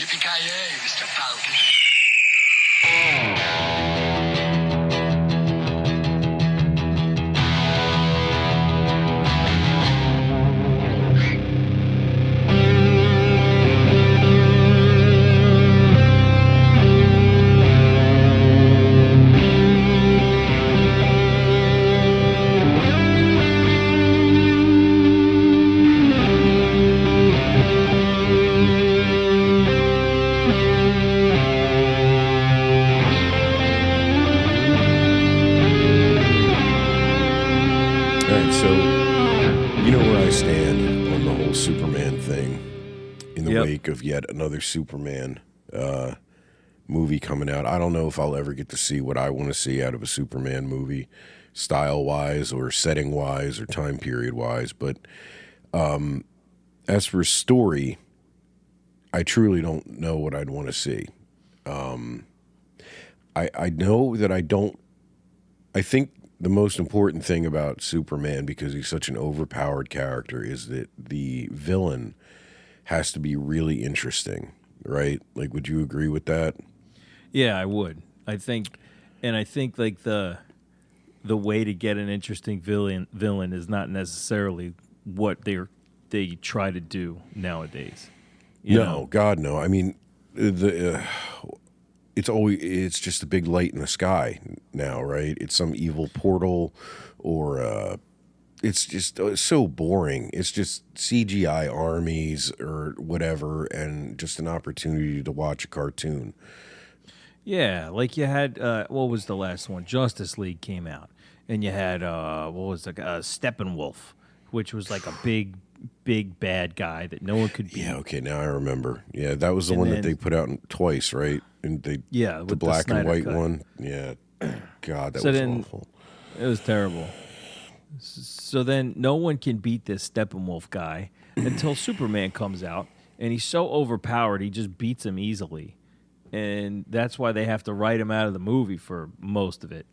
Yipee-Ki-Yay, Mr. Falcon. Superman thing in the wake of yet another Superman movie coming out. I don't know if I'll ever get to see what I want to see out of a Superman movie, style-wise or setting-wise or time period-wise. But as for story, I truly don't know what I'd want to see. I know that I don't. I think the most important thing about Superman, because he's such an overpowered character, is that the villain has to be really interesting, right? Like, would you agree with that? Yeah, I would. I think like the way to get an interesting villain is not necessarily what they try to do nowadays. You know? God, no. I mean, it's just a big light in the sky now, right? It's some evil portal, or it's just so boring. It's just CGI armies or whatever, and just an opportunity to watch a cartoon. Yeah, like you had what was the last one? Justice League came out, and you had what was it? Steppenwolf, which was like a big bad guy that no one could beat. Yeah, okay, now I remember. Yeah, that was the one that they put out twice, right? And the black and white one. Yeah, God, that was awful. It was terrible. So then no one can beat this Steppenwolf guy until Superman comes out, and he's so overpowered he just beats him easily. And that's why they have to write him out of the movie for most of it.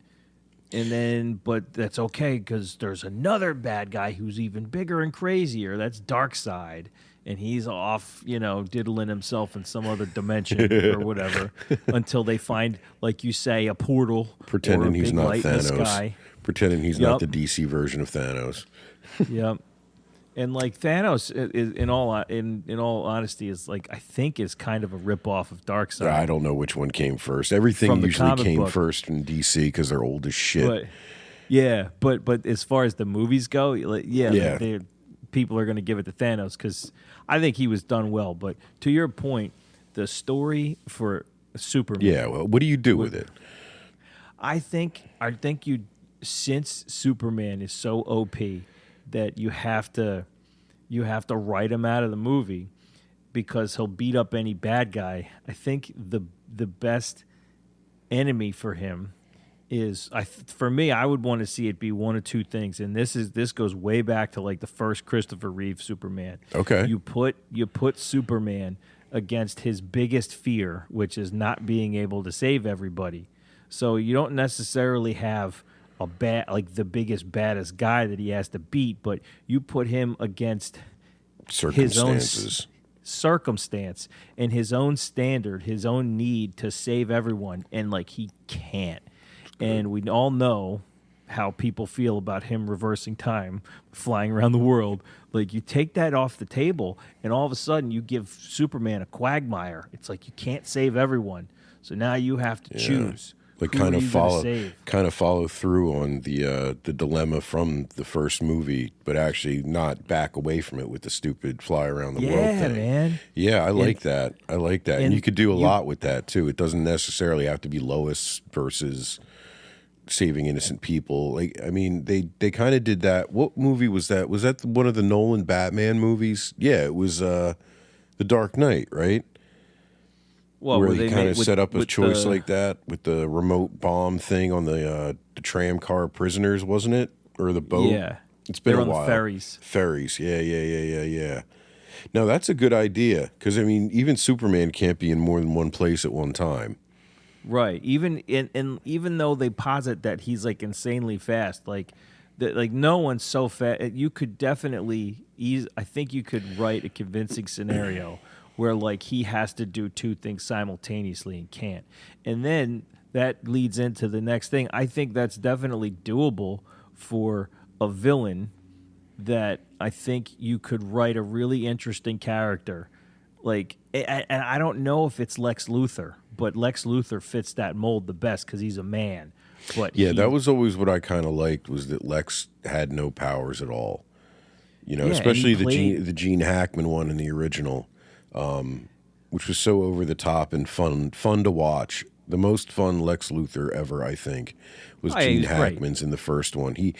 And then, but that's okay, because there's another bad guy who's even bigger and crazier. That's Darkseid. And he's off, diddling himself in some other dimension or whatever until they find, like you say, a portal. Pretending or a he's big not light Thanos. In the sky. Pretending he's not the DC version of Thanos. Yep. And like Thanos, in all honesty, is like I think is kind of a ripoff of Darkseid. I don't know which one came first. Everything usually came first in DC because they're old as shit. But as far as the movies go, people are going to give it to Thanos because I think he was done well. But to your point, the story for Superman. Yeah. Well, what do you do with it? I think you, since Superman is so OP, that you have to write him out of the movie because he'll beat up any bad guy. I think the best enemy for him is for me. I would want to see it be one of two things, and this goes way back to like the first Christopher Reeve Superman. Okay, you put Superman against his biggest fear, which is not being able to save everybody. So you don't necessarily have the biggest, baddest guy that he has to beat, but you put him against his own circumstance and his own standard, his own need to save everyone, and like he can't. And we all know how people feel about him reversing time, flying around the world. Like you take that off the table, and all of a sudden you give Superman a quagmire. It's like you can't save everyone, so now you have to choose. Like kind of follow through on the dilemma from the first movie, but actually not back away from it with the stupid fly around the world thing. Yeah, man. Yeah, I like that. And you could do a lot with that too. It doesn't necessarily have to be Lois versus saving innocent people. Like, I mean, they kind of did that. What movie was that? Was that one of the Nolan Batman movies? Yeah, it was The Dark Knight, right? Well, where they kind of set up a choice like that with the remote bomb thing on the tram car prisoners, wasn't it? Or the boat? Yeah. It's been a while. On the ferries. Ferries, yeah. No, that's a good idea, because, I mean, even Superman can't be in more than one place at one time. Right. Even though they posit that he's, like, insanely fast, like no one's so fast. You could definitely I think you could write a convincing scenario where like he has to do two things simultaneously and can't. And then that leads into the next thing. I think that's definitely doable for a villain that I think you could write a really interesting character. Like, and I don't know if it's Lex Luthor, but Lex Luthor fits that mold the best because he's a man. But Yeah, that was always what I kind of liked, was that Lex had no powers at all. You know, Yeah, especially and he played- the Gene Hackman one in the original, which was so over the top and fun to watch. The most fun Lex Luthor ever, I think, was Oh, yeah, Gene he's great. Hackman's in the first one. He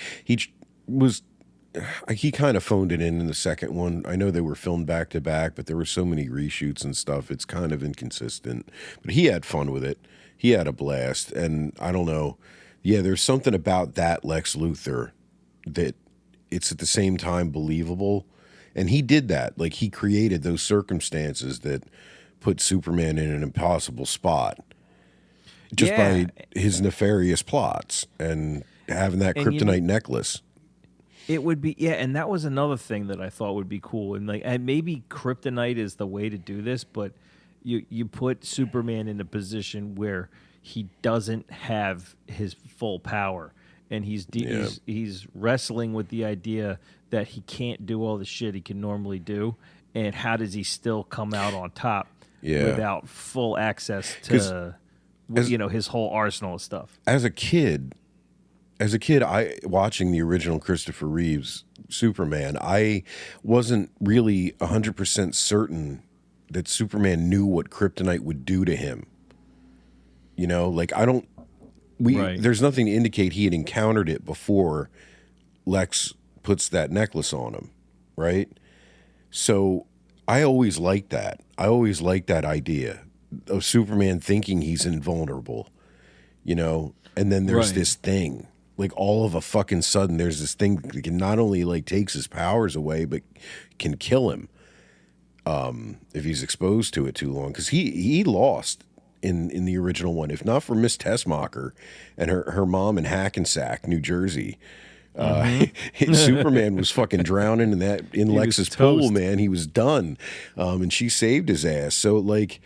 kind of phoned it in the second one. I know they were filmed back to back, but there were so many reshoots and stuff. It's kind of inconsistent. But he had fun with it. He had a blast. And I don't know. Yeah, there's something about that Lex Luthor that it's at the same time believable. And he did that. Like, he created those circumstances that put Superman in an impossible spot just by his nefarious plots and having that And kryptonite necklace. It would be, yeah, and that was another thing that I thought would be cool. And like, and maybe kryptonite is the way to do this, but you put Superman in a position where he doesn't have his full power, and he's wrestling with the idea that he can't do all the shit he can normally do, and how does he still come out on top without full access to his whole arsenal of stuff? As a kid, I watching the original Christopher Reeves Superman, I wasn't really 100% certain that Superman knew what kryptonite would do to him. You know, like there's nothing to indicate he had encountered it before Lex puts that necklace on him, right? So I always liked that. I always liked that idea of Superman thinking he's invulnerable, you know, and then there's this thing. Like, all of a fucking sudden, there's this thing that can not only like takes his powers away, but can kill him if he's exposed to it too long. Because he lost in the original one. If not for Miss Tessmacher and her mom in Hackensack, New Jersey, Superman was fucking drowning in Lex's pool. Man, he was done, and she saved his ass. So like.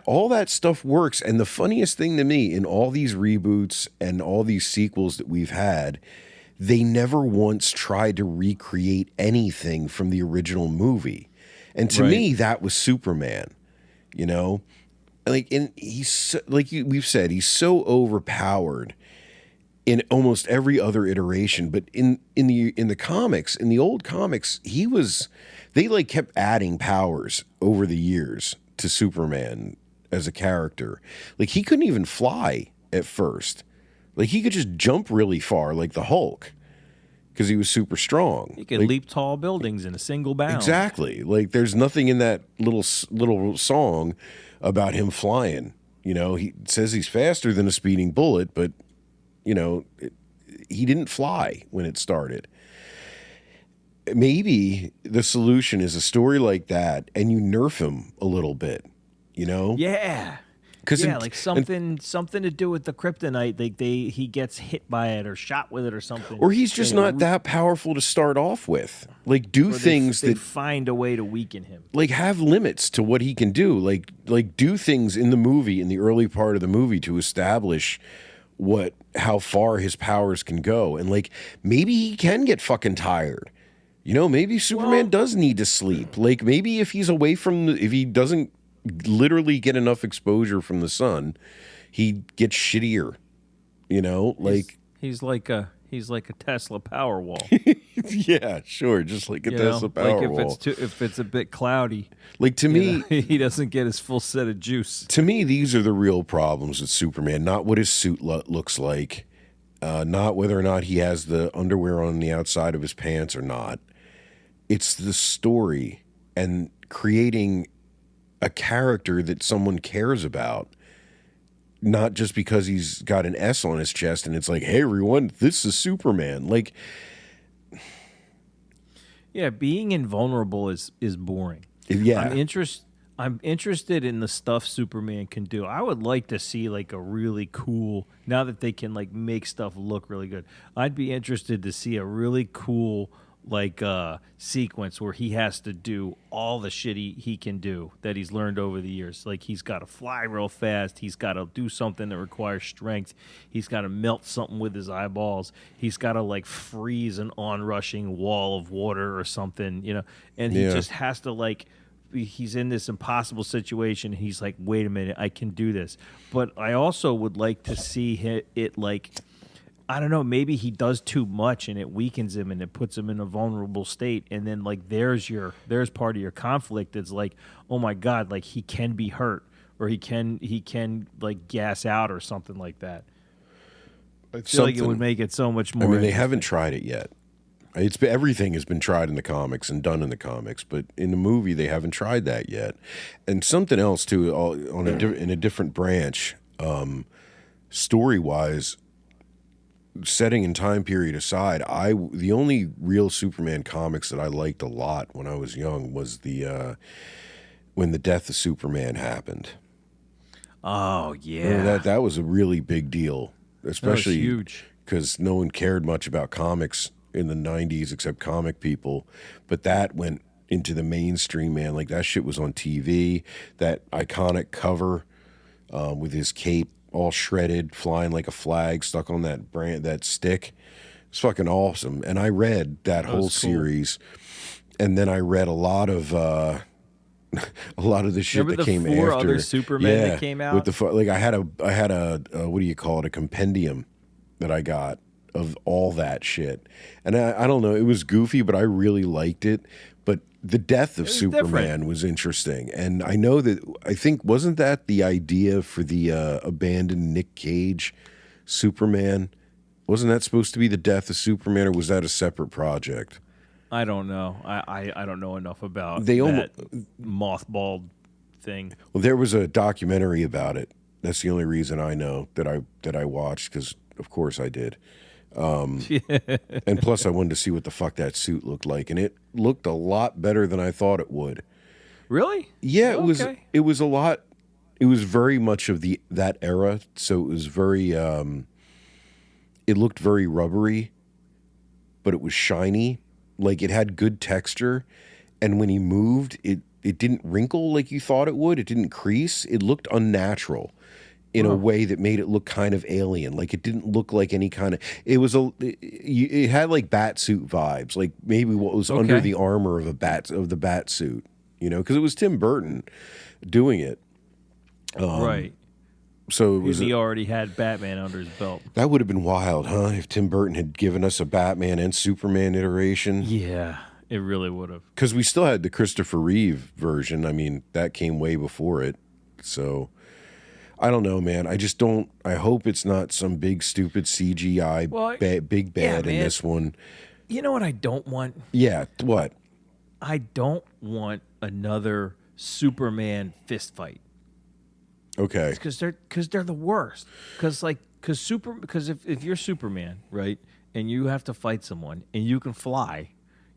All that stuff works. And the funniest thing to me in all these reboots and all these sequels that we've had, they never once tried to recreate anything from the original movie. And to me, that was Superman, you know? Like, and he's like we've said, he's so overpowered in almost every other iteration. But in the comics, in the old comics, they like kept adding powers over the years to Superman as a character. Like, he couldn't even fly at first. Like, he could just jump really far like the Hulk because he was super strong. He could leap tall buildings in a single bound. Exactly. Like, there's nothing in that little song about him flying. You know, he says he's faster than a speeding bullet, but, you know, he didn't fly when it started. Maybe the solution is a story like that, and you nerf him a little bit, you know? Yeah. Like something to do with the kryptonite. Like he gets hit by it or shot with it or something. Or he's just not that powerful to start off with. Like, do things they find a way to weaken him. Like, have limits to what he can do. Like do things in the movie, in the early part of the movie, to establish how far his powers can go. And like, maybe he can get fucking tired. You know, maybe Superman does need to sleep. Like, maybe if he's away if he doesn't literally get enough exposure from the sun, he gets shittier. You know, like he's like a Tesla Powerwall. Yeah, sure, just like a Tesla Powerwall. Like if it's a bit cloudy, like, to me, he doesn't get his full set of juice. To me, these are the real problems with Superman. Not what his suit looks like, not whether or not he has the underwear on the outside of his pants or not. It's the story and creating a character that someone cares about, not just because he's got an S on his chest and it's like, hey, everyone, this is Superman. Like, yeah, being invulnerable is boring. Yeah. I'm interested in the stuff Superman can do. I would like to see like a really cool, now that they can like make stuff look really good, I'd be interested to see a really cool like sequence where he has to do all the shit he can do that he's learned over the years. Like he's got to fly real fast. He's got to do something that requires strength. He's got to melt something with his eyeballs. He's got to like freeze an onrushing wall of water or something, you know. And he just has to like. He's in this impossible situation. And he's like, wait a minute, I can do this. But I also would like to see it like. I don't know, maybe he does too much and it weakens him and it puts him in a vulnerable state. And then like there's part of your conflict that's like, oh my God, like he can be hurt or he can like gas out or something like that. I feel like it would make it so much more. I mean, they haven't tried it yet. Everything has been tried in the comics and done in the comics, but in the movie they haven't tried that yet. And something else too, in a different branch, story-wise, setting and time period aside, the only real Superman comics that I liked a lot when I was young was when the death of Superman happened. Oh yeah, that was a really big deal, especially huge because no one cared much about comics in the 90s except comic people, but that went into the mainstream, man. Like that shit was on TV. That iconic cover with his cape all shredded, flying like a flag, stuck on that stick. It's fucking awesome. And I read that whole series, and then I read a lot of the shit Remember that came after. Four other Superman that came out. With I had a what do you call it? A compendium that I got of all that shit, and I don't know. It was goofy, but I really liked it. But the death of Superman was interesting. And I know that, I think, wasn't that the idea for the abandoned Nick Cage Superman? Wasn't that supposed to be the death of Superman, or was that a separate project? I don't know. I don't know enough about that mothballed thing. Well, there was a documentary about it. That's the only reason I know that I watched, because of course I did. And plus I wanted to see what the fuck that suit looked like, and it looked a lot better than I thought it would. Really? Yeah, it was a lot. It was very much of that era, so it was very it looked very rubbery, but it was shiny. Like it had good texture, and when he moved, it didn't wrinkle like you thought it would. It didn't crease. It looked unnatural in a way that made it look kind of alien. Like it didn't look like any kind of. It had like bat suit vibes, like maybe what was under the armor of the bat suit, you know, because it was Tim Burton doing it, right? So it was. He already had Batman under his belt. That would have been wild, huh? If Tim Burton had given us a Batman and Superman iteration. Yeah, it really would have. Because we still had the Christopher Reeve version. I mean, that came way before it, so. I don't know, man. I just don't. I hope it's not some big stupid CGI big bad in this one. You know what I don't want? Yeah, what? I don't want another Superman fist fight. Okay. Because they're the worst. Because if you're Superman, right, and you have to fight someone and you can fly,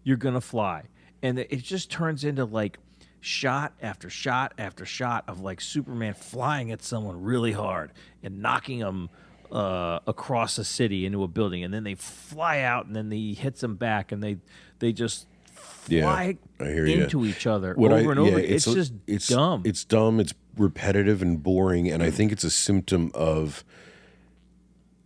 you're gonna fly, and it just turns into like shot after shot after shot of like Superman flying at someone really hard and knocking them across a city into a building, and then they fly out, and then he hits them back, and they just fly into each other over and over. It's dumb. It's dumb. It's repetitive and boring, and I think it's a symptom of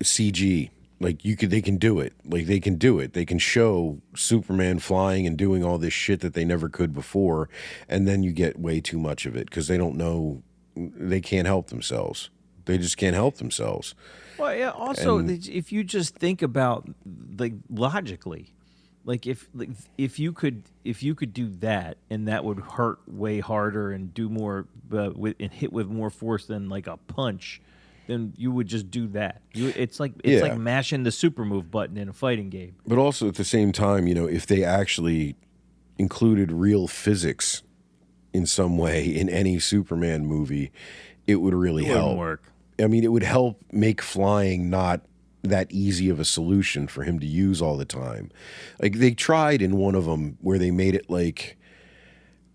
CG. Like they can do it. Like they can do it. They can show Superman flying and doing all this shit that they never could before, and then you get way too much of it because they don't know. They can't help themselves. They just can't help themselves. Well, yeah. Also, if you just think about like logically, like if you could do that, and that would hurt way harder and do more and hit with more force than like a punch, then you would just do that. It's like mashing the super move button in a fighting game. But also at the same time, you know, if they actually included real physics in some way in any Superman movie, it would really help. Work. I mean, it would help make flying not that easy of a solution for him to use all the time. Like they tried in one of them where they made it like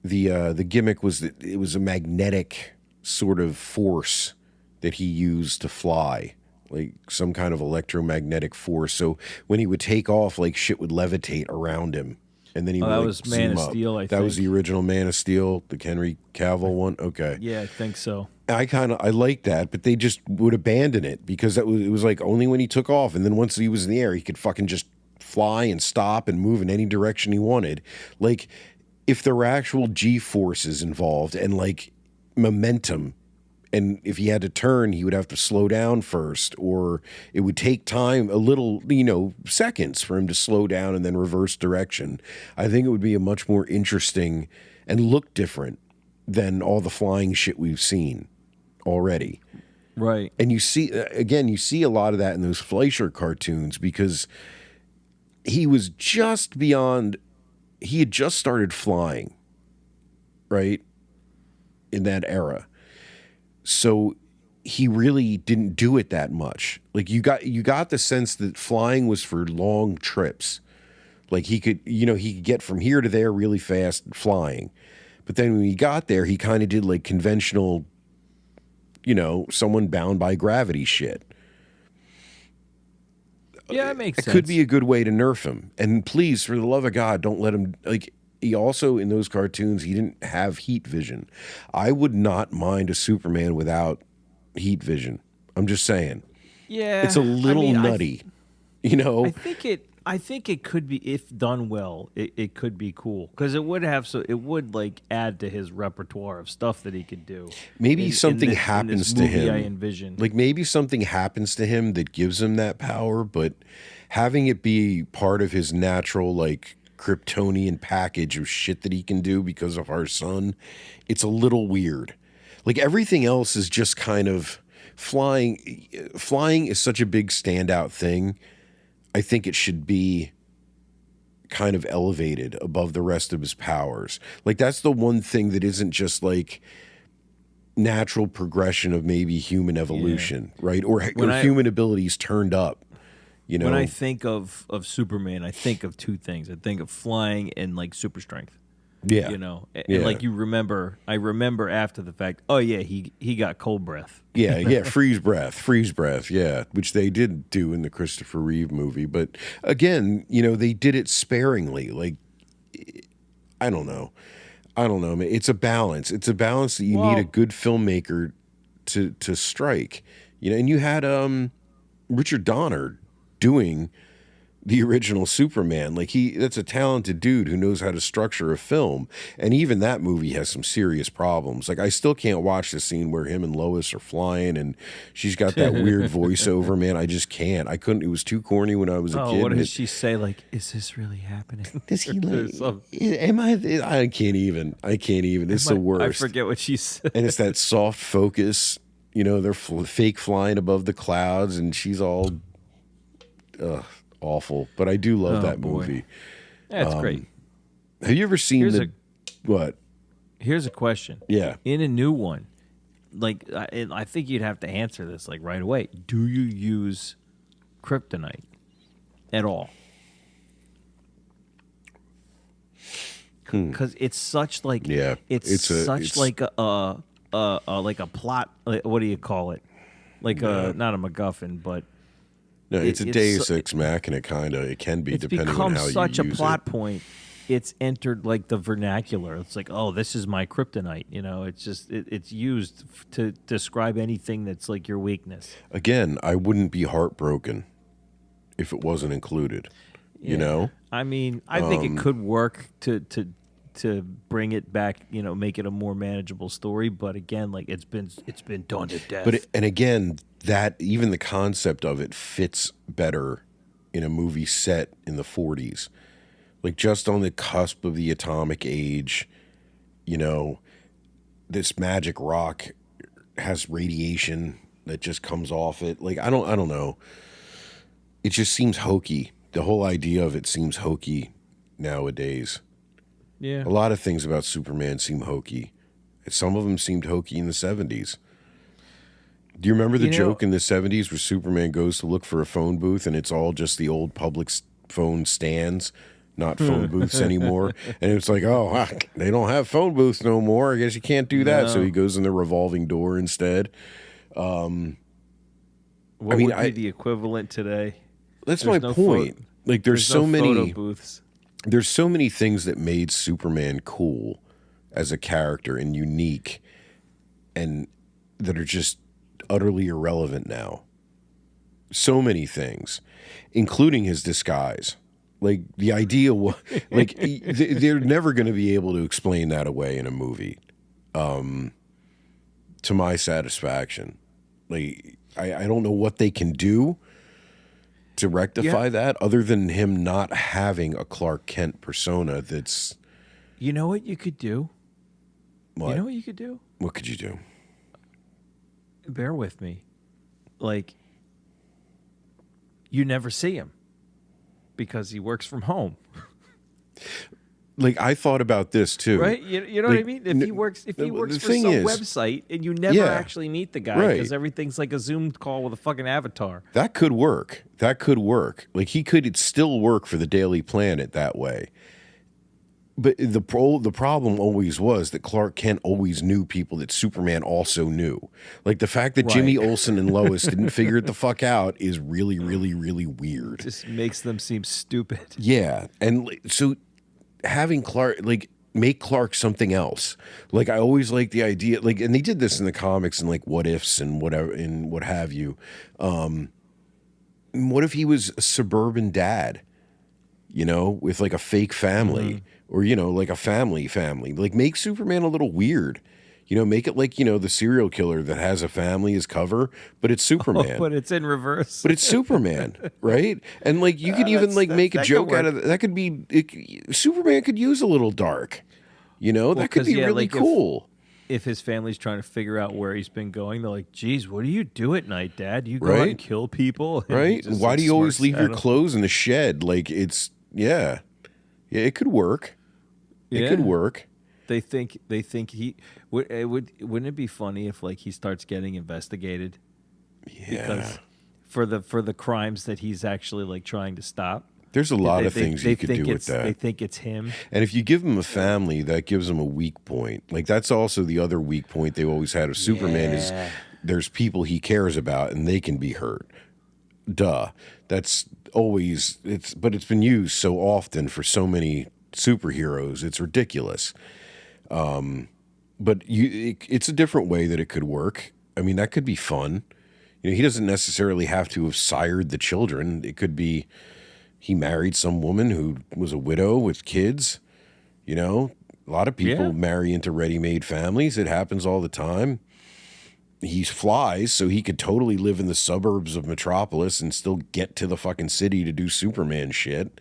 the gimmick was that it was a magnetic sort of force that he used to fly. like some kind of electromagnetic force. So when he would take off, like shit would levitate around him. And then he would that like, was Man zoom of up. Steel, I That think. was the original Man of Steel, the Henry Cavill one. Okay. Yeah, I think so. I like that, but they just would abandon it because it was like only when he took off, and then once he was in the air, he could fucking just fly and stop and move in any direction he wanted. Like if there were actual G forces involved and like momentum, and if he had to turn, he would have to slow down first, or it would take time, a little, seconds for him to slow down and then reverse direction. I think it would be a much more interesting and look different than all the flying shit we've seen already. Right. And you see a lot of that in those Fleischer cartoons because he was just beyond, he had just started flying, right? In that era. So he really didn't do it that much. Like you got the sense that flying was for long trips. Like he could get from here to there really fast flying. But then when he got there, he kind of did like conventional, someone bound by gravity shit. Yeah, that makes sense. It could be a good way to nerf him. And please, for the love of God, don't let him, like, he also, in those cartoons, he didn't have heat vision. I would not mind a Superman without heat vision. I'm just saying. Yeah. It's a little nutty, I think it could be, if done well, it could be cool because it would like add to his repertoire of stuff that he could do. Maybe something happens to him. I envision. Like maybe something happens to him that gives him that power, but having it be part of his natural like Kryptonian package of shit that he can do because of our sun, it's a little weird. Like everything else is just kind of flying. Flying is such a big standout thing. I think it should be kind of elevated above the rest of his powers. Like that's the one thing that isn't just like natural progression of maybe human evolution, right? Or human abilities turned up. When I think of Superman, I think of two things. I think of flying and like super strength. Yeah. And like I remember after the fact, oh yeah, he got cold breath. Yeah, freeze breath, yeah, which they did do in the Christopher Reeve movie. But again, they did it sparingly. Like, I don't know. Man. It's a balance. It's a balance that you need a good filmmaker to strike. And you had Richard Donner doing the original Superman. Like that's a talented dude who knows how to structure a film. And even that movie has some serious problems. Like I still can't watch the scene where him and Lois are flying and she's got that weird voiceover, man. I just can't. I couldn't. It was too corny when I was a kid. What does she say? Like, is this really happening? Does he am I can't even. It's the worst. I forget what she said. And it's that soft focus. They're fake flying above the clouds and she's all awful, but I do love that movie. That's great. Have you ever seen what? Here's a question. Yeah. In a new one, like I think you'd have to answer this like right away. Do you use kryptonite at all? Because it's such like it's such like a plot. What do you call it? Like not a MacGuffin, but. No, it's a Deus Ex Machina kind of. It can be depending on how you use it. It's become such a plot point. It's entered like the vernacular. It's like, oh, this is my kryptonite. It's just it's used to describe anything that's like your weakness. Again, I wouldn't be heartbroken if it wasn't included. I mean, I think it could work to bring it back. Make it a more manageable story. But again, like it's been done to death. And again, that even the concept of it fits better in a movie set in the 40s. Like just on the cusp of the atomic age, this magic rock has radiation that just comes off it. Like I don't know. It just seems hokey. The whole idea of it seems hokey nowadays. Yeah. A lot of things about Superman seem hokey. Some of them seemed hokey in the 70s. Do you remember the joke in the 70s where Superman goes to look for a phone booth and it's all just the old public phone stands, not phone booths anymore? And it's like, they don't have phone booths no more. I guess you can't do that. No. So he goes in the revolving door instead. What mean, would be the equivalent today? that's There's my no point. Like, there's so no photo many. booths. There's so many things that made Superman cool as a character and unique, and that are just utterly irrelevant now. So many things, including his disguise. Like, the idea was, like, they're never going to be able to explain that away in a movie, to my satisfaction. Like, I don't know what they can do to rectify that, other than him not having a Clark Kent persona that's... You know what you could do? What? You know what you could do? What could you do? Bear with me. Like, you never see him because he works from home. Like, I thought about this too. Right? You know what I mean? If he works for some website and you never actually meet the guy because everything's like a Zoom call with a fucking avatar. That could work. That could work. Like, he could still work for the Daily Planet that way. But the problem always was that Clark Kent always knew people that Superman also knew. Like, the fact that Jimmy Olsen and Lois didn't figure it the fuck out is really, really, really weird. Just makes them seem stupid. Yeah. And so having Clark, like, make Clark something else. Like, I always like the idea, like, and they did this in the comics and like What Ifs and whatever and what have you. What if he was a suburban dad, you know, with like a fake family, or, you know, like a family, like, make Superman a little weird, you know, make it like, you know, the serial killer that has a family as cover, but it's Superman. But it's in reverse. But it's Superman, right? And like, you could even like make a joke out of that. That could be Superman could use a little dark, you know. That could be really cool. If his family's trying to figure out where he's been going, they're like, "Geez, what do you do at night, Dad? You go out and kill people, right? Why do you always leave your clothes in the shed? Like, it's yeah, it could work. It could work." They think he wouldn't it be funny if like he starts getting investigated? Yeah. Because for the crimes that he's actually like trying to stop. There's a lot of things you could do with that. They think it's him. And if you give him a family, that gives him a weak point. Like, that's also the other weak point they always had of Superman is there's people he cares about and they can be hurt. Duh. That's always but it's been used so often for so many superheroes. It's ridiculous. But it's a different way that it could work. I mean, that could be fun. You know, he doesn't necessarily have to have sired the children. It could be he married some woman who was a widow with kids. You know, a lot of people marry into ready-made families. It happens all the time. He flies, so he could totally live in the suburbs of Metropolis and still get to the fucking city to do Superman shit.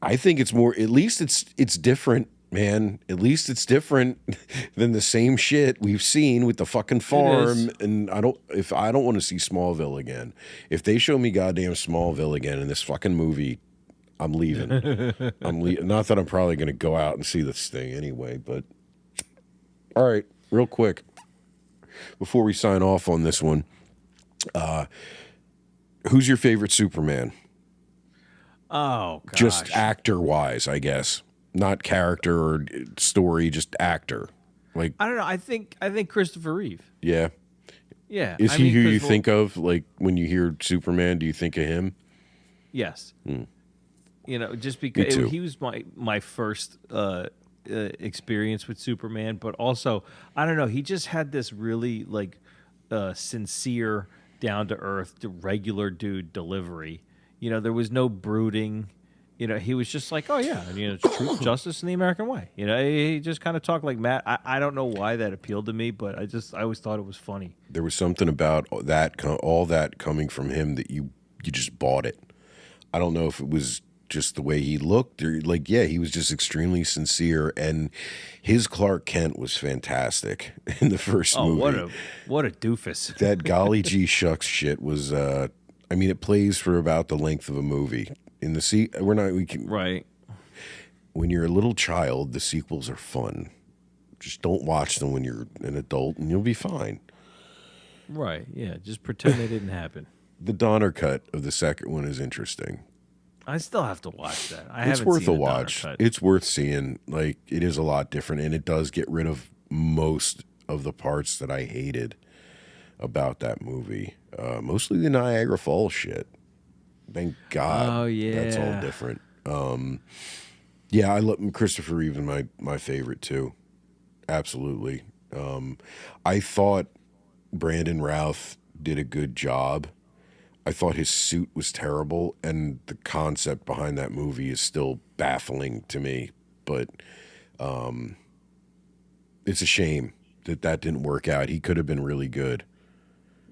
I think it's more, at least it's different, man. At least it's different than the same shit we've seen with the fucking farm. And I don't want to see Smallville again. If they show me goddamn Smallville again in this fucking movie, I'm leaving. Not that I'm probably going to go out and see this thing anyway, but all right, real quick before we sign off on this one, who's your favorite Superman? Oh, gosh. Just actor-wise, I guess. Not character or story, just actor. Like, I don't know. I think Christopher Reeve. Yeah. Yeah. Is he who you think of? Like, when you hear Superman, do you think of him? Yes. You know, just because he was my first experience with Superman, but also, I don't know, he just had this really like sincere, down to earth, regular dude delivery. You know, there was no brooding. You know, he was just like, oh yeah, you know, truth, justice, and the American way. You know, he just kind of talked like Matt. I don't know why that appealed to me, but I always thought it was funny. There was something about that, all that coming from him that you just bought it. I don't know if it was just the way he looked, or like, yeah, he was just extremely sincere, and his Clark Kent was fantastic in the first movie. What a doofus! That golly gee shucks shit was. I mean, it plays for about the length of a movie. In the right. When you're a little child, the sequels are fun. Just don't watch them when you're an adult, and you'll be fine. Right. Yeah. Just pretend they didn't happen. The Donner cut of the second one is interesting. I still have to watch that. It's worth a watch. It's worth seeing. Like, it is a lot different, and it does get rid of most of the parts that I hated. about that movie. Mostly the Niagara Falls shit. Thank God. Oh, yeah. That's all different. Yeah, I love Christopher Reeve is my favorite too. Absolutely. I thought Brandon Routh did a good job. I thought his suit was terrible, and the concept behind that movie is still baffling to me. But it's a shame that didn't work out. He could have been really good.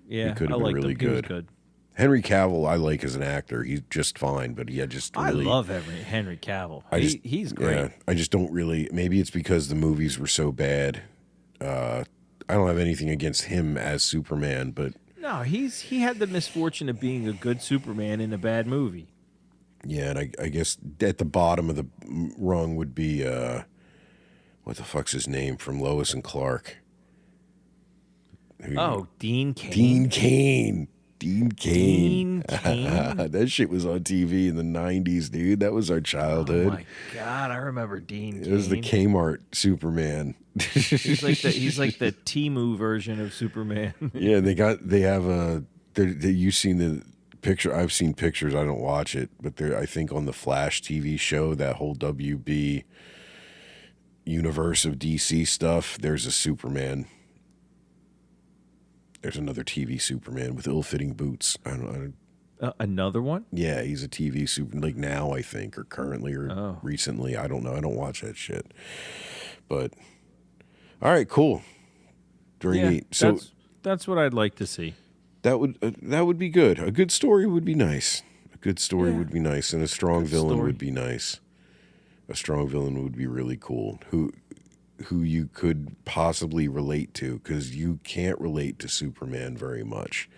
Yeah, he could have been really good. Henry Cavill, I like as an actor. He's just fine, but he had just really... I love Henry Cavill. He's great. Yeah, I just don't really... Maybe it's because the movies were so bad. I don't have anything against him as Superman, but... No, he had the misfortune of being a good Superman in a bad movie. Yeah, and I guess at the bottom of the rung would be... what the fuck's his name from Lois and Clark? Dean Cain. Dean Cain. Dean Cain? That shit was on TV in the 90s, dude. That was our childhood. Oh my God, I remember Dean Cain. It was the Kmart Superman. He's like the Temu version of Superman. Yeah, you've seen the picture. I've seen pictures. I don't watch it, but I think on the Flash TV show, that whole WB universe of DC stuff, there's a Superman. There's another TV Superman with ill-fitting boots. I don't another one? Yeah, he's a TV super, like now, I think, or currently, or recently. I don't know. I don't watch that shit. But all right, cool, very neat. So that's what I'd like to see. That would be good. A good story would be nice. A good story would be nice, and a strong villain would be nice. A strong villain would be really cool. Who you could possibly relate to, because you can't relate to Superman very much.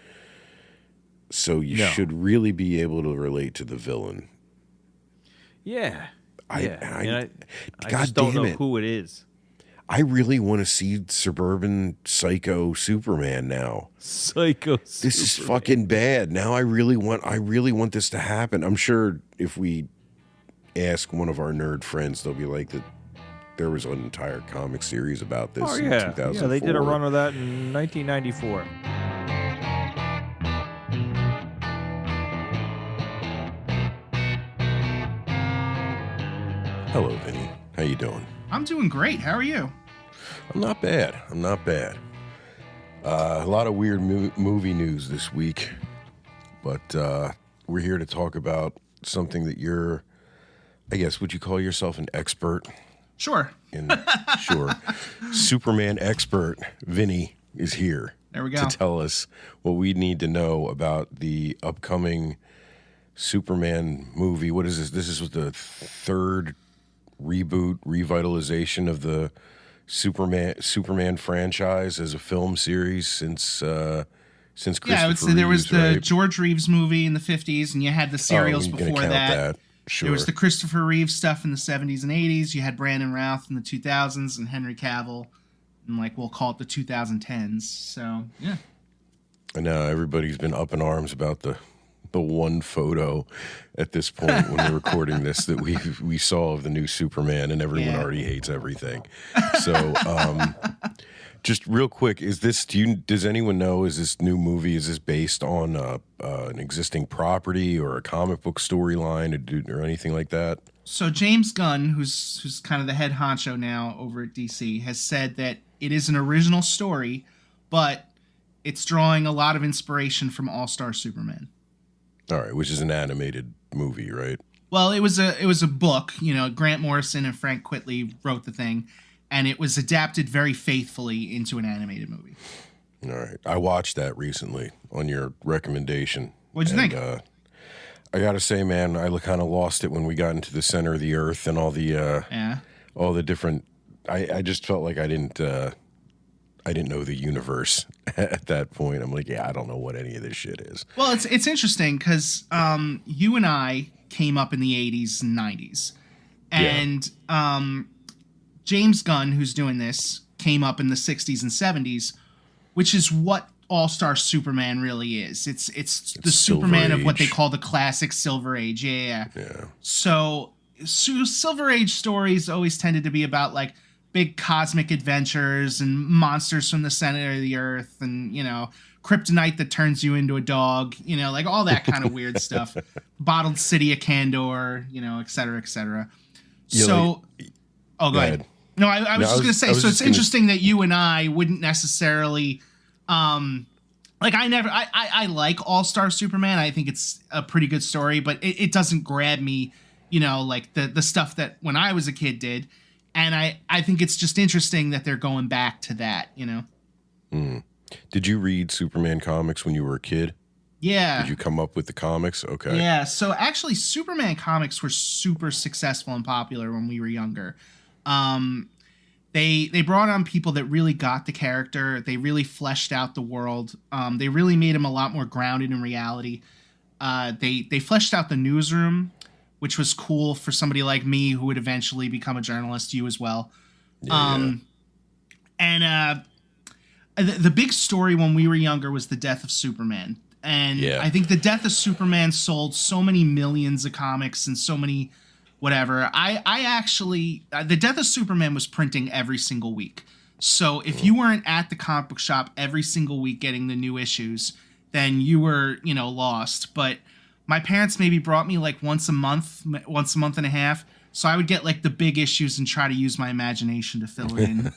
So you should really be able to relate to the villain. Yeah. I just don't know who it is. I really want to see suburban psycho Superman now. This is fucking bad. Now I really want this to happen. I'm sure if we ask one of our nerd friends, they'll be like that. There was an entire comic series about this in 2004. Yeah, they did a run of that in 1994. Hello, Vinnie. How you doing? I'm doing great. How are you? I'm not bad. A lot of weird movie news this week, but we're here to talk about something that you're, I guess, would you call yourself an expert? Sure. Sure. Superman expert Vinnie is here. There we go. To tell us what we need to know about the upcoming Superman movie. What is this? This is the third revitalization of the Superman franchise as a film series since Christopher Yeah, I would say there was Reeves, the right? George Reeves movie in the 50s, and you had the serials you're gonna before count that. Sure. There was the Christopher Reeves stuff in the 70s and 80s. You had Brandon Routh in the 2000s and Henry Cavill in, like, we'll call it the 2010s. So, yeah. And now everybody's been up in arms about the one photo at this point when we're recording this that we saw of the new Superman, and everyone already hates everything. So, just real quick, does anyone know, is this new movie, is this based on an existing property or a comic book storyline or anything like that? So James Gunn, who's kind of the head honcho now over at DC, has said that it is an original story, but it's drawing a lot of inspiration from All-Star Superman. All right, which is an animated movie, right? Well, it was a book. You know, Grant Morrison and Frank Quitely wrote the thing, and it was adapted very faithfully into an animated movie. All right, I watched that recently on your recommendation. What'd you think? I gotta say, man, I kind of lost it when we got into the center of the earth and all the different. I just felt like I didn't know the universe at that point. I'm like, I don't know what any of this shit is. Well, it's interesting because you and I came up in the 80s and 90s. And James Gunn, who's doing this, came up in the 60s and 70s, which is what All-Star Superman really is. It's the Superman of what they call the classic Silver Age. Yeah. So Silver Age stories always tended to be about, like, big cosmic adventures and monsters from the center of the earth and, kryptonite that turns you into a dog, like all that kind of weird stuff. Bottled city of Kandor, et cetera, et cetera. Yeah, so, go ahead. No, I was just going to say, so it's interesting that you and I wouldn't necessarily, I like All-Star Superman. I think it's a pretty good story, but it doesn't grab me, like the stuff that when I was a kid did. And I think it's just interesting that they're going back to that, Did you read Superman comics when you were a kid? Yeah. Did you come up with the comics? Okay. Yeah. So actually, Superman comics were super successful and popular when we were younger. They brought on people that really got the character. They really fleshed out the world. They really made him a lot more grounded in reality. They fleshed out the newsroom, which was cool for somebody like me who would eventually become a journalist. You as well. Yeah. And the big story when we were younger was the death of Superman. And I think the death of Superman sold so many millions of comics and so many whatever. I actually, the death of Superman was printing every single week. So if you weren't at the comic book shop every single week getting the new issues, then you were, lost. But my parents maybe brought me like once a month and a half. So I would get like the big issues and try to use my imagination to fill it in.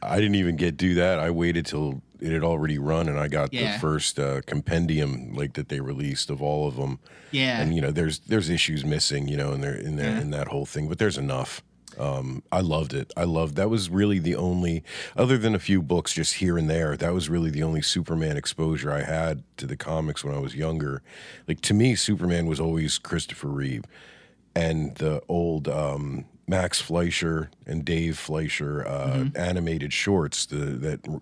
I didn't even do that. I waited till it had already run, and I got the first compendium like that they released of all of them. Yeah, and there's issues missing, in that whole thing, but there's enough. I loved it. That was really the only, other than a few books just here and there, that was really the only Superman exposure I had to the comics when I was younger. Like, to me, Superman was always Christopher Reeve. And the old Max Fleischer and Dave Fleischer animated shorts,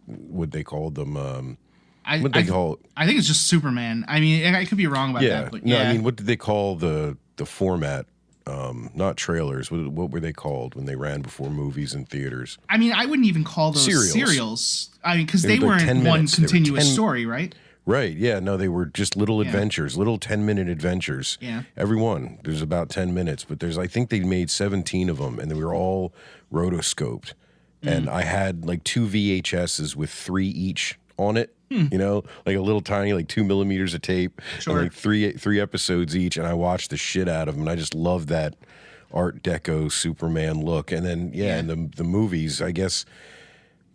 what they called them. What they call? I think it's just Superman. I mean, I could be wrong about that. But I mean, what did they call the format? Not trailers. What were they called when they ran before movies and theaters? I mean, I wouldn't even call those serials. I mean, because they weren't one continuous story, right? Right, yeah, no, they were just little adventures, little 10-minute adventures. Yeah. Every one, there's about 10 minutes, but I think they made 17 of them, and they were all rotoscoped. And I had like 2 VHSs with 3 each on it, like a little tiny, like 2 millimeters of tape, and like three episodes each, and I watched the shit out of them, and I just loved that Art Deco Superman look. And then, and the movies, I guess,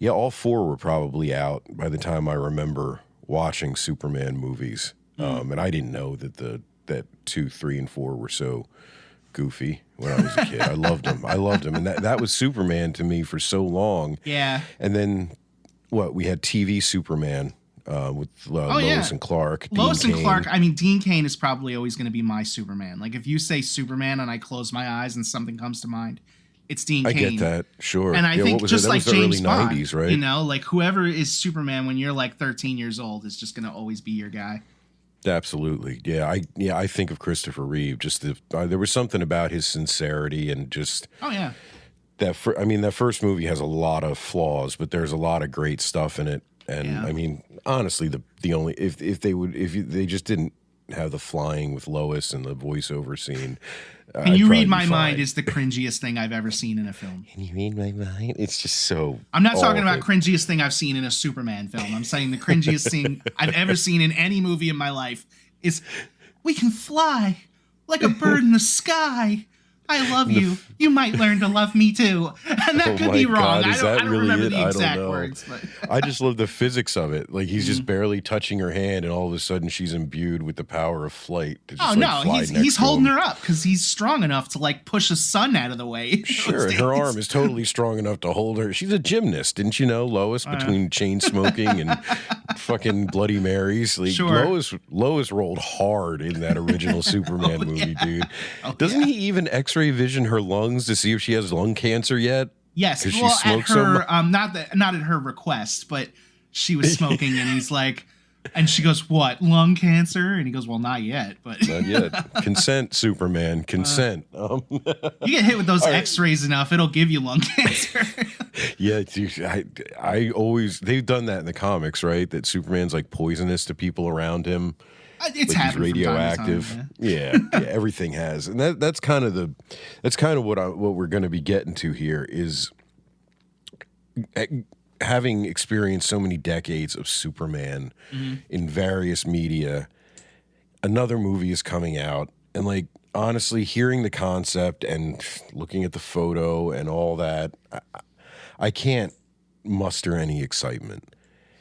all 4 were probably out by the time I remember watching Superman movies, and I didn't know that 2, 3, and 4 were so goofy when I was a kid. I loved them, and that was Superman to me for so long. Yeah. And then we had TV Superman with Lois and Clark. Lois and Clark. I mean, Dean Cain is probably always going to be my Superman. Like if you say Superman and I close my eyes and something comes to mind, it's Dean Cain. I get that, sure. And I think just like James Bond, 90s, right? Like whoever is Superman when you're like 13 years old is just going to always be your guy. Absolutely, yeah. I think of Christopher Reeve. Just there was something about his sincerity and just that first movie has a lot of flaws, but there's a lot of great stuff in it. And I mean, honestly, the only if they just didn't have the flying with Lois and the voiceover scene. Can you read my mind is the cringiest thing I've ever seen in a film. Can you read my mind? It's just so. I'm not talking about cringiest thing I've seen in a Superman film. I'm saying the cringiest thing I've ever seen in any movie in my life is we can fly like a bird in the sky. I love you. You might learn to love me too. And that could be wrong. I don't really remember the exact words. But. I just love the physics of it. Like he's just barely touching her hand, and all of a sudden she's imbued with the power of flight. To just, he's holding her up because he's strong enough to like push a sun out of the way. Sure, and her arm is totally strong enough to hold her. She's a gymnast, didn't you know, Lois? Between chain smoking and fucking Bloody Marys, like Lois rolled hard in that original Superman movie, dude. Doesn't he even X-ray vision her lungs to see if she has lung cancer yet? Yes, she smokes at her not at her request, but she was smoking, and he's like, and she goes, "What, lung cancer?" And he goes, "Well, not yet, but not yet. Consent, Superman, consent." You get hit with those X-rays enough, it'll give you lung cancer. Yeah, dude, I always they've done that in the comics, right? That Superman's like poisonous to people around him. It's like he's happened from time to radioactive. time, Yeah, everything has, and that's kind of what we're going to be getting to here is having experienced so many decades of Superman in various media. Another movie is coming out, and like honestly, hearing the concept and looking at the photo and all that, I can't muster any excitement,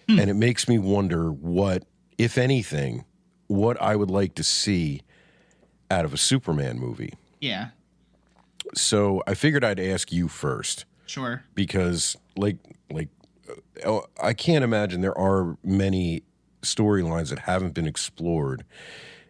and it makes me wonder what, if anything, what I would like to see out of a Superman movie. Yeah. So I figured I'd ask you first. Sure. Because I can't imagine there are many storylines that haven't been explored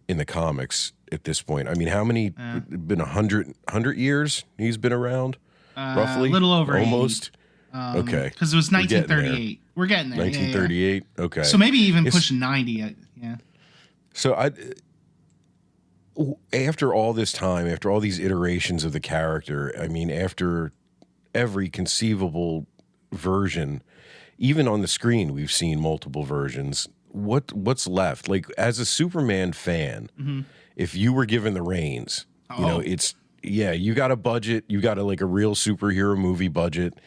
in the comics at this point. I mean, how many, been 100 years he's been around? Roughly? A little over almost. Okay. Because it was 1938. We're getting there. 1938. Yeah. Okay. So maybe even pushing 90. Yeah. So after all this time, after all these iterations of the character, I mean, after every conceivable version, even on the screen, we've seen multiple versions. What's left? Like, as a Superman fan, if you were given the reins, you know, you got a budget, you got a real superhero movie budget.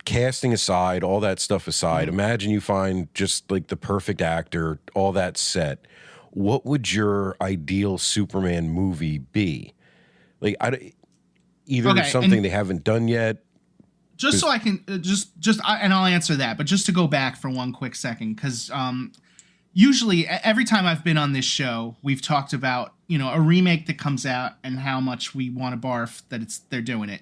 Casting aside, all that stuff aside, imagine you find just like the perfect actor, all that set. What would your ideal Superman movie be? Like, either something they haven't done yet. Just so I can and I'll answer that, but just to go back for one quick second, because usually every time I've been on this show, we've talked about, you know, a remake that comes out and how much we want to barf that they're doing it.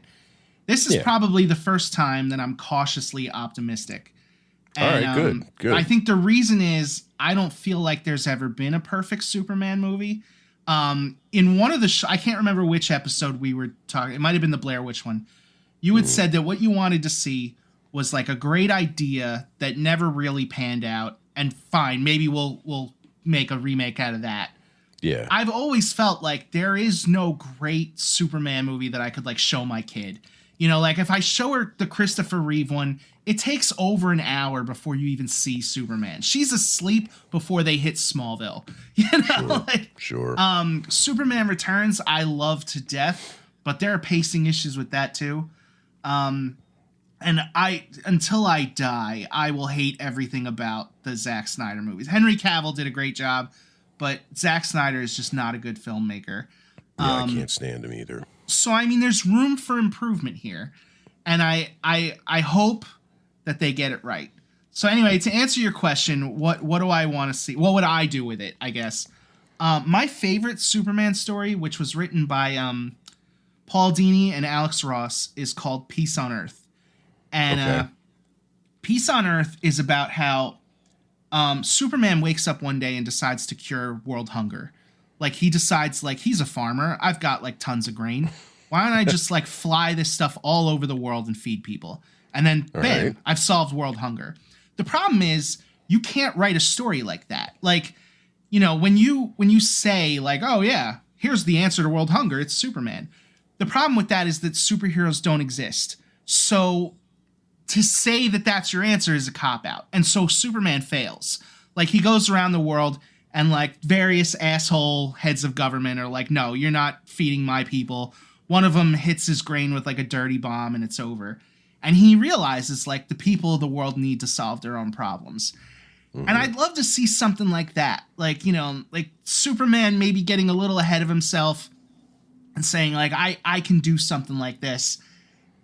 This is probably the first time that I'm cautiously optimistic. And, all right, good. I think the reason is I don't feel like there's ever been a perfect Superman movie. In one of the I can't remember which episode we were talking. It might have been the Blair Witch one. You had said that what you wanted to see was like a great idea that never really panned out, and fine, maybe we'll make a remake out of that. Yeah. I've always felt like there is no great Superman movie that I could like show my kid. You know, like if I show her the Christopher Reeve one, it takes over an hour before you even see Superman. She's asleep before they hit Smallville. You know, sure. Superman Returns, I love to death, but there are pacing issues with that too. And until I die, I will hate everything about the Zack Snyder movies. Henry Cavill did a great job, but Zack Snyder is just not a good filmmaker. Yeah, I can't stand him either. So, I mean, there's room for improvement here. And I hope that they get it right. So anyway, to answer your question, what do I want to see? What would I do with it, I guess? My favorite Superman story, which was written by Paul Dini and Alex Ross, is called Peace on Earth. And Peace on Earth is about how Superman wakes up one day and decides to cure world hunger. Like, he decides, like, he's a farmer. I've got, like, tons of grain. Why don't I just, like, fly this stuff all over the world and feed people? And then, bam, I've solved world hunger. The problem is, you can't write a story like that. Like, you know, when you say, like, oh, yeah, here's the answer to world hunger, it's Superman. The problem with that is that superheroes don't exist. So to say that that's your answer is a cop-out. And so Superman fails. Like, he goes around the world and, like, various asshole heads of government are like, no, you're not feeding my people. One of them hits his grain with, like, a dirty bomb and it's over. And he realizes, like, the people of the world need to solve their own problems. And I'd love to see something like that. Like, you know, like Superman maybe getting a little ahead of himself and saying, like, I can do something like this.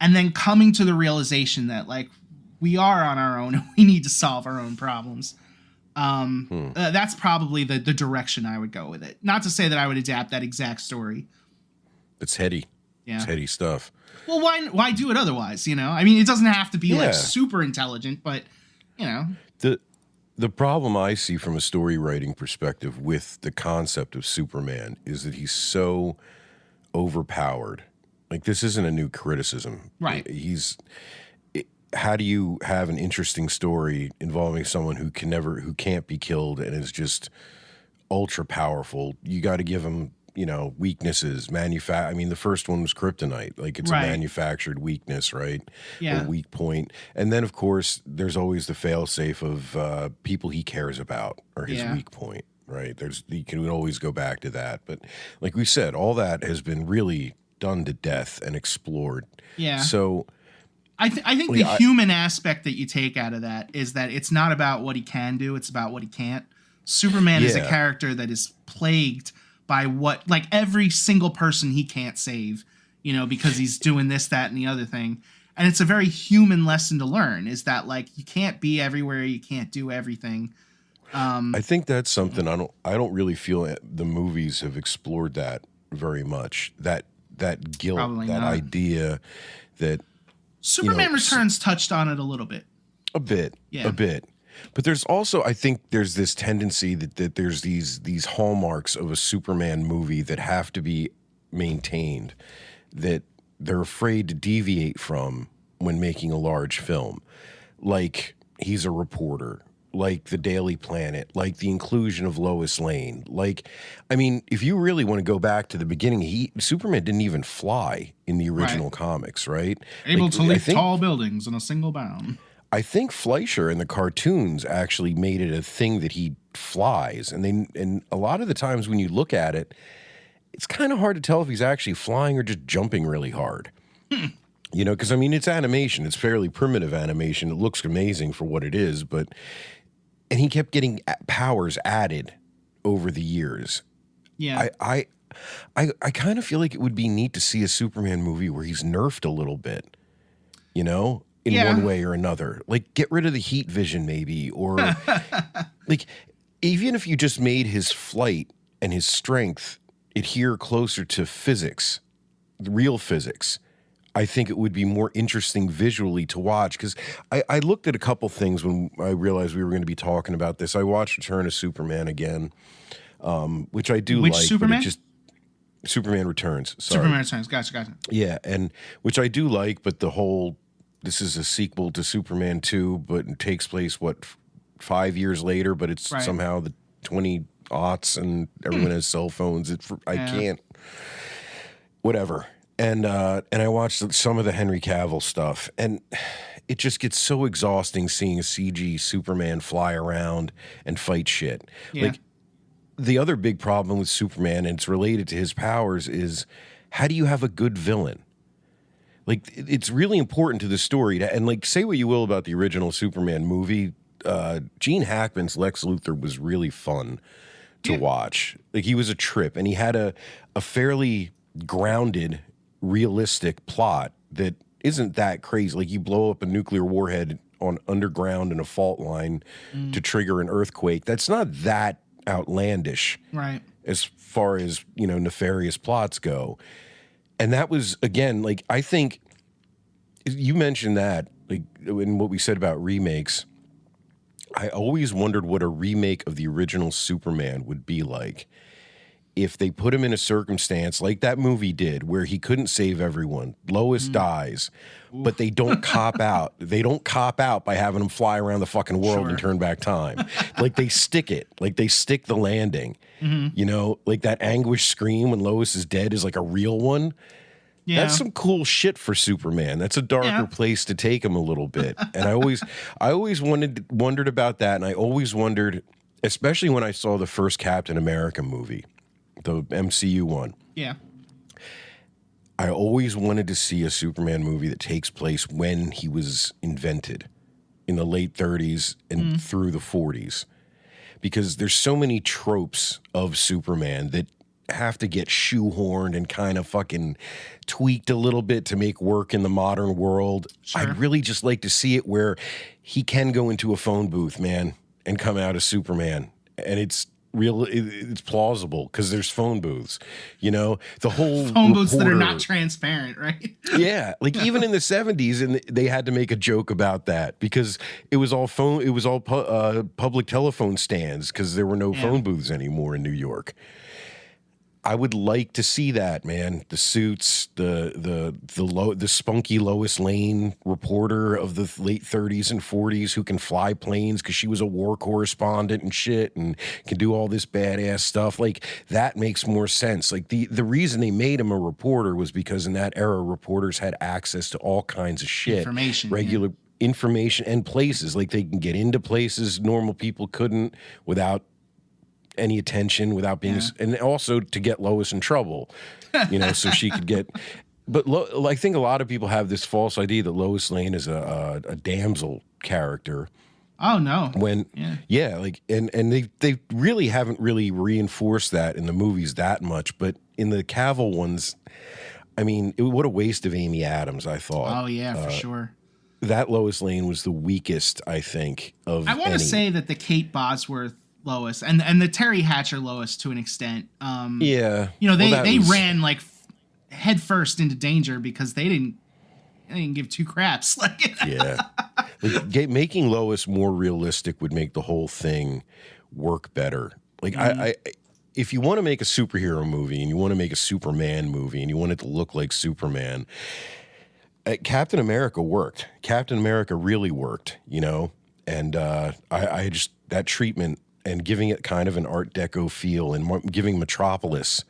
And then coming to the realization that, like, we are on our own and we need to solve our own problems. That's probably the direction I would go with it. Not to say that I would adapt that exact story. It's heady. Yeah. It's heady stuff. Well, why do it otherwise, you know? I mean, it doesn't have to be, like, super intelligent, but, you know. The problem I see from a story writing perspective with the concept of Superman is that he's so overpowered. Like, this isn't a new criticism. Right. How do you have an interesting story involving someone who can't be killed and is just ultra powerful? You got to give him, you know, weaknesses. I mean, the first one was kryptonite. Like, it's a manufactured weakness, right? Yeah. A weak point. And then, of course, there's always the fail-safe of people he cares about or his weak point. right? You can always go back to that. But like we said, all that has been really done to death and explored. Yeah. So I think the human aspect that you take out of that is that it's not about what he can do, it's about what he can't. Superman is a character that is plagued by like every single person he can't save, because he's doing this, that, and the other thing. And it's a very human lesson to learn, is that like you can't be everywhere, you can't do everything. I think that's something I don't really feel the movies have explored that very much. That guilt, Probably that not. idea that Superman Returns touched on it a little bit. A bit. But there's also, I think there's this tendency that there's these hallmarks of a Superman movie that have to be maintained, that they're afraid to deviate from when making a large film. Like he's a reporter, like the Daily Planet, like the inclusion of Lois Lane. Like, I mean, if you really want to go back to the beginning, Superman didn't even fly in the original comics, right? Able to leap tall buildings in a single bound. I think Fleischer in the cartoons actually made it a thing that he flies, and a lot of the times when you look at it, it's kind of hard to tell if he's actually flying or just jumping really hard. Because I mean, it's animation; it's fairly primitive animation. It looks amazing for what it is, and he kept getting powers added over the years. Yeah, I kind of feel like it would be neat to see a Superman movie where he's nerfed a little bit, in one way or another. Like, get rid of the heat vision, maybe, or like, even if you just made his flight and his strength adhere closer to physics, real physics, I think it would be more interesting visually to watch. Because I looked at a couple things when I realized we were going to be talking about this. I watched Return of Superman again, which I do like. Which Superman? Superman Returns. Sorry. Superman Returns. Gotcha. Yeah, and which I do like, but this is a sequel to Superman 2, but it takes place, 5 years later, but it's somehow the 20 aughts and everyone has cell phones. I can't, whatever. And I watched some of the Henry Cavill stuff, and it just gets so exhausting seeing a CG Superman fly around and fight shit. Yeah. Like, the other big problem with Superman, and it's related to his powers, is how do you have a good villain? Like, it's really important to the story and like, say what you will about the original Superman movie, Gene Hackman's Lex Luthor was really fun to watch. Like, he was a trip, and he had a fairly grounded, realistic plot that isn't that crazy. Like, you blow up a nuclear warhead on underground in a fault line to trigger an earthquake. That's not that outlandish, right? As far as nefarious plots go. And that was, again, like, I think you mentioned that, like, in what we said about remakes, I always wondered what a remake of the original Superman would be like if they put him in a circumstance like that movie did, where he couldn't save everyone. Lois dies, but they don't cop out. They don't cop out by having him fly around the fucking world and turn back time. Like, they stick it. Like, they stick the landing. Like that anguish scream when Lois is dead is like a real one. Yeah. That's some cool shit for Superman. That's a darker place to take him a little bit. And I always wondered about that, and I always wondered, especially when I saw the first Captain America movie, the MCU one. Yeah. I always wanted to see a Superman movie that takes place when he was invented in the late 30s and through the 40s. Because there's so many tropes of Superman that have to get shoehorned and kind of fucking tweaked a little bit to make work in the modern world. Sure. I'd really just like to see it where he can go into a phone booth, man, and come out as Superman. And it's real, it's plausible because there's phone booths, the whole phone booths that are not transparent, right? Yeah, like even in the 70s, and they had to make a joke about that because it was all public telephone stands because there were no phone booths anymore in New York. I would like to see that, man. The suits, the spunky Lois Lane reporter of the late 30s and 40s who can fly planes because she was a war correspondent and shit and can do all this badass stuff. Like, that makes more sense. Like, the reason they made him a reporter was because in that era, reporters had access to all kinds of shit. Information. Information and places. Like, they can get into places normal people couldn't without any attention without being, and also to get Lois in trouble, so she could get. But I think a lot of people have this false idea that Lois Lane is a damsel character. Oh no! And they really haven't really reinforced that in the movies that much, but in the Cavill ones, I mean, what a waste of Amy Adams, I thought. Oh yeah, for sure. That Lois Lane was the weakest, I think, of. I want to say that the Kate Bosworth Lois and the Terry Hatcher Lois to an extent. They ran like head first into danger because they didn't give two craps. Making Lois more realistic would make the whole thing work better. I if you want to make a superhero movie and you want to make a Superman movie and you want it to look like Superman, Captain America worked. Captain America really worked, and I just, that treatment and giving it kind of an Art Deco feel and giving Metropolis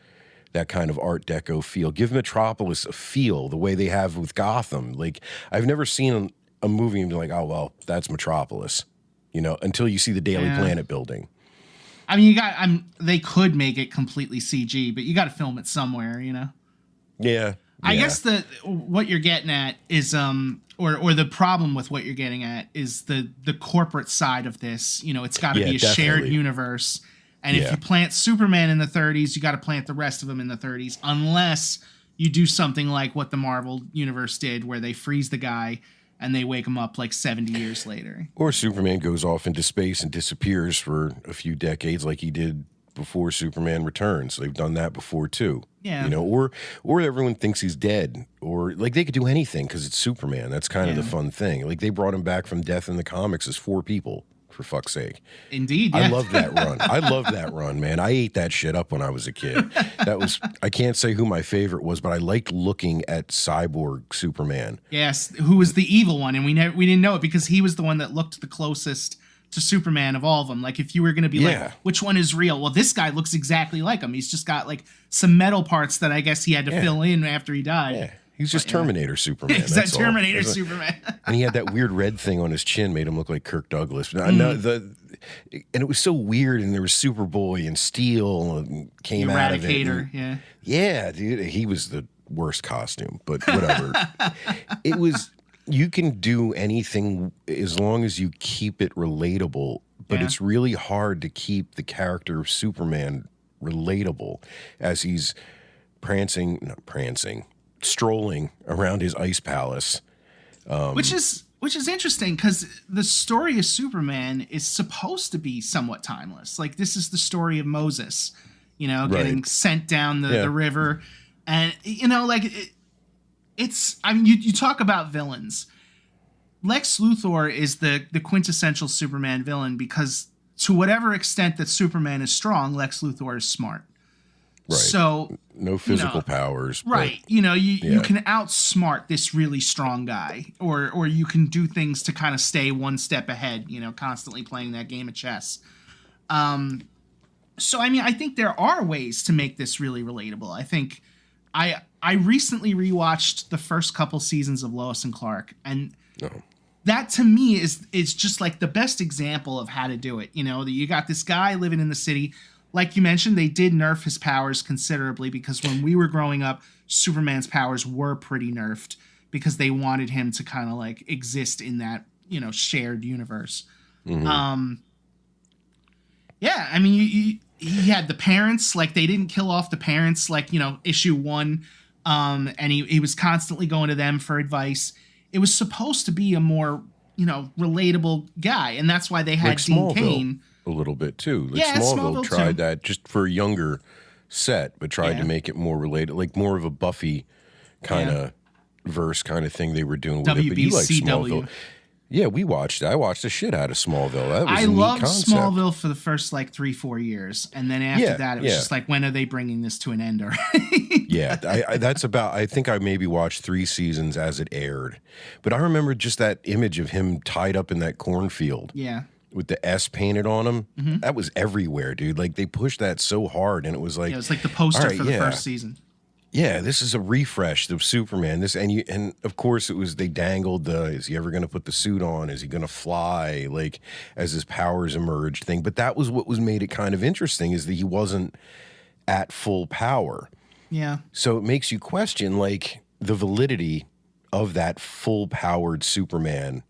that kind of Art Deco feel. Give Metropolis a feel the way they have with Gotham. I've never seen a movie and be like, oh, well, that's Metropolis, until you see the Daily Planet building. I mean, they could make it completely CG, but you got to film it somewhere, Yeah. I guess what you're getting at is, or the problem with what you're getting at is the corporate side of this. It's got to be a shared universe. And if you plant Superman in the 30s, you got to plant the rest of them in the 30s, unless you do something like what the Marvel universe did, where they freeze the guy and they wake him up 70 years later. Or Superman goes off into space and disappears for a few decades like he did before Superman Returns. They've done that before too. Yeah. Or everyone thinks he's dead, or they could do anything because it's Superman. That's kind of the fun thing. They brought him back from death in the comics as 4 people, for fuck's sake. Indeed. Yeah. I love that run. I love that run, man. I ate that shit up when I was a kid. I can't say who my favorite was, but I liked looking at Cyborg Superman. Yes, who was the evil one, and we didn't know it because he was the one that looked the closest to Superman of all of them. If you were going to be which one is real? Well, this guy looks exactly like him. He's just got some metal parts that I guess he had to fill in after he died. Yeah. He's just Terminator Superman. He's that Terminator Superman. And he had that weird red thing on his chin, made him look like Kirk Douglas. And it was so weird, and there was Superboy and Steel came out of it. Eradicator, Yeah, dude, he was the worst costume, but whatever. It was... You can do anything as long as you keep it relatable, but it's really hard to keep the character of Superman relatable as he's strolling around his ice palace. Which is interesting because the story of Superman is supposed to be somewhat timeless. This is the story of Moses, getting sent down the river. And, you talk about villains. Lex Luthor is the quintessential Superman villain because to whatever extent that Superman is strong, Lex Luthor is smart. Right. So no physical powers. Right. You can outsmart this really strong guy, or you can do things to kind of stay one step ahead, constantly playing that game of chess. So, I think there are ways to make this really relatable. I think I recently rewatched the first couple seasons of Lois and Clark, and that to me is just the best example of how to do it. You got this guy living in the city. Like you mentioned, they did nerf his powers considerably because when we were growing up, Superman's powers were pretty nerfed because they wanted him to kind of exist in that, shared universe. Mm-hmm. He had the parents, they didn't kill off the parents, issue 1. And he was constantly going to them for advice. It was supposed to be a more, relatable guy. And that's why they had Dean Cain. A little bit too. Smallville tried too. that just for a younger set, but tried to make it more related, more of a Buffy kind of verse kind of thing they were doing with it. But you like Smallville. Yeah, we watched it. I watched the shit out of Smallville. That was a neat loved concept. Smallville for the first 3-4 years, and then after that, it was just when are they bringing this to an end? I think I maybe watched 3 seasons as it aired, but I remember just that image of him tied up in that cornfield. Yeah. With the S painted on him. Mm-hmm. That was everywhere, dude. They pushed that so hard, and it was it was the poster for the first season. Yeah, this is a refresh of Superman. And of course it was, they dangled the, is he ever going to put the suit on? Is he going to fly? Like, as his powers emerged thing. But that was what was made it kind of interesting, is that he wasn't at full power. Yeah. So it makes you question, like, the validity of that full powered Superman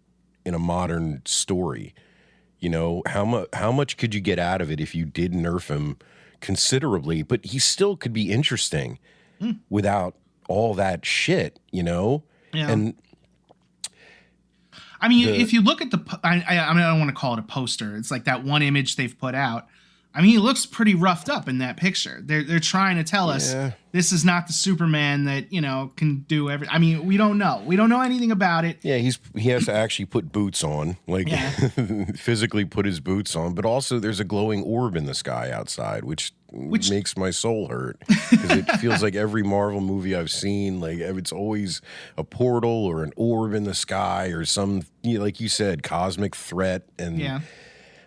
in a modern story. You know, how much could you get out of it if you did nerf him considerably? But he still could be interesting without all that shit, you know? Yeah. And I mean, if you look at I mean, I don't want to call it a poster. It's like that one image they've put out. I mean, he looks pretty roughed up in that picture. They're trying to tell us this is not the Superman that, you know, can do everything. I mean, we don't know. We don't know anything about it. yeah, he has to actually put boots on, like physically put his boots on. But also, there's a glowing orb in the sky outside, which makes my soul hurt, because it feels like every Marvel movie I've seen, like it's always a portal or an orb in the sky or some, you know, like you said, cosmic threat. And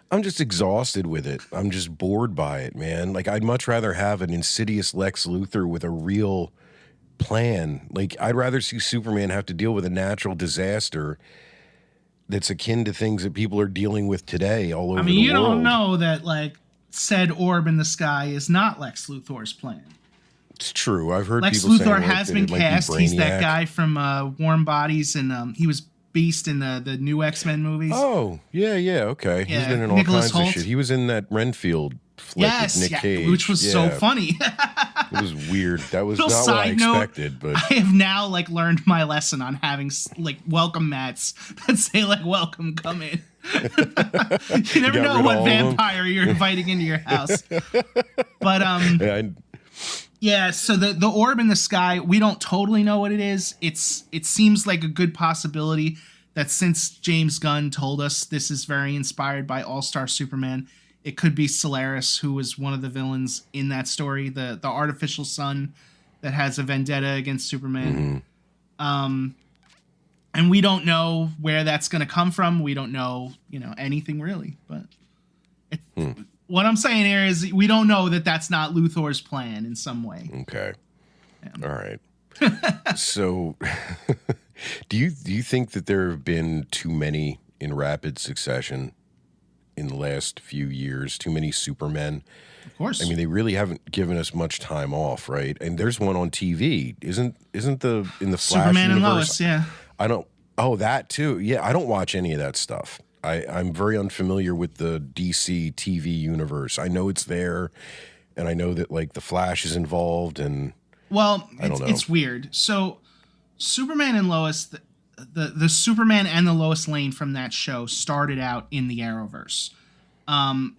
I'm just exhausted with it. I'm just bored by it, man. Like, I'd much rather have an insidious Lex Luthor with a real plan. Like, I'd rather see Superman have to deal with a natural disaster that's akin to things that people are dealing with today all over the world. I mean, you don't know that, like, said orb in the sky is not Lex Luthor's plan. It's true. I've heard Lex people Luthor saying, like, has that been it might be cast. He's that Brainiac. guy from Warm Bodies, and he was Beast in the new X-Men movies. Oh, yeah, okay. Yeah, He's been in all Nicholas kinds Hoult. of shit. He was in that Renfield flick with Nick Cage. Which was so funny. It was weird. That was not Little what I side note, expected, but I have now, like, learned my lesson on having, like, welcome mats that say, like, welcome, come in. You never got know rid what of all of them? vampire you're inviting into your house. But yeah, so the orb in the sky, we don't totally know what it is. It seems like a good possibility that, since James Gunn told us this is very inspired by All-Star Superman, it could be Solaris, who was one of the villains in that story, the artificial sun that has a vendetta against Superman. And we don't know where that's going to come from. We don't know, you know, anything really. But what I'm saying here is we don't know that that's not Luthor's plan in some way. Okay. All right. So, do you think that there have been too many in rapid succession in the last few years? Too many Supermen? Of course. I mean, they really haven't given us much time off, right? And there's one on TV. Isn't the in the Flash Superman and universe? Lois, yeah. I don't. Oh, that too. Yeah, I don't watch any of that stuff. I'm very unfamiliar with the DC TV universe. I know it's there, and I know that, like, the Flash is involved, and Well, I don't know. It's weird. So, Superman and Lois, the Superman and the Lois Lane from that show started out in the Arrowverse.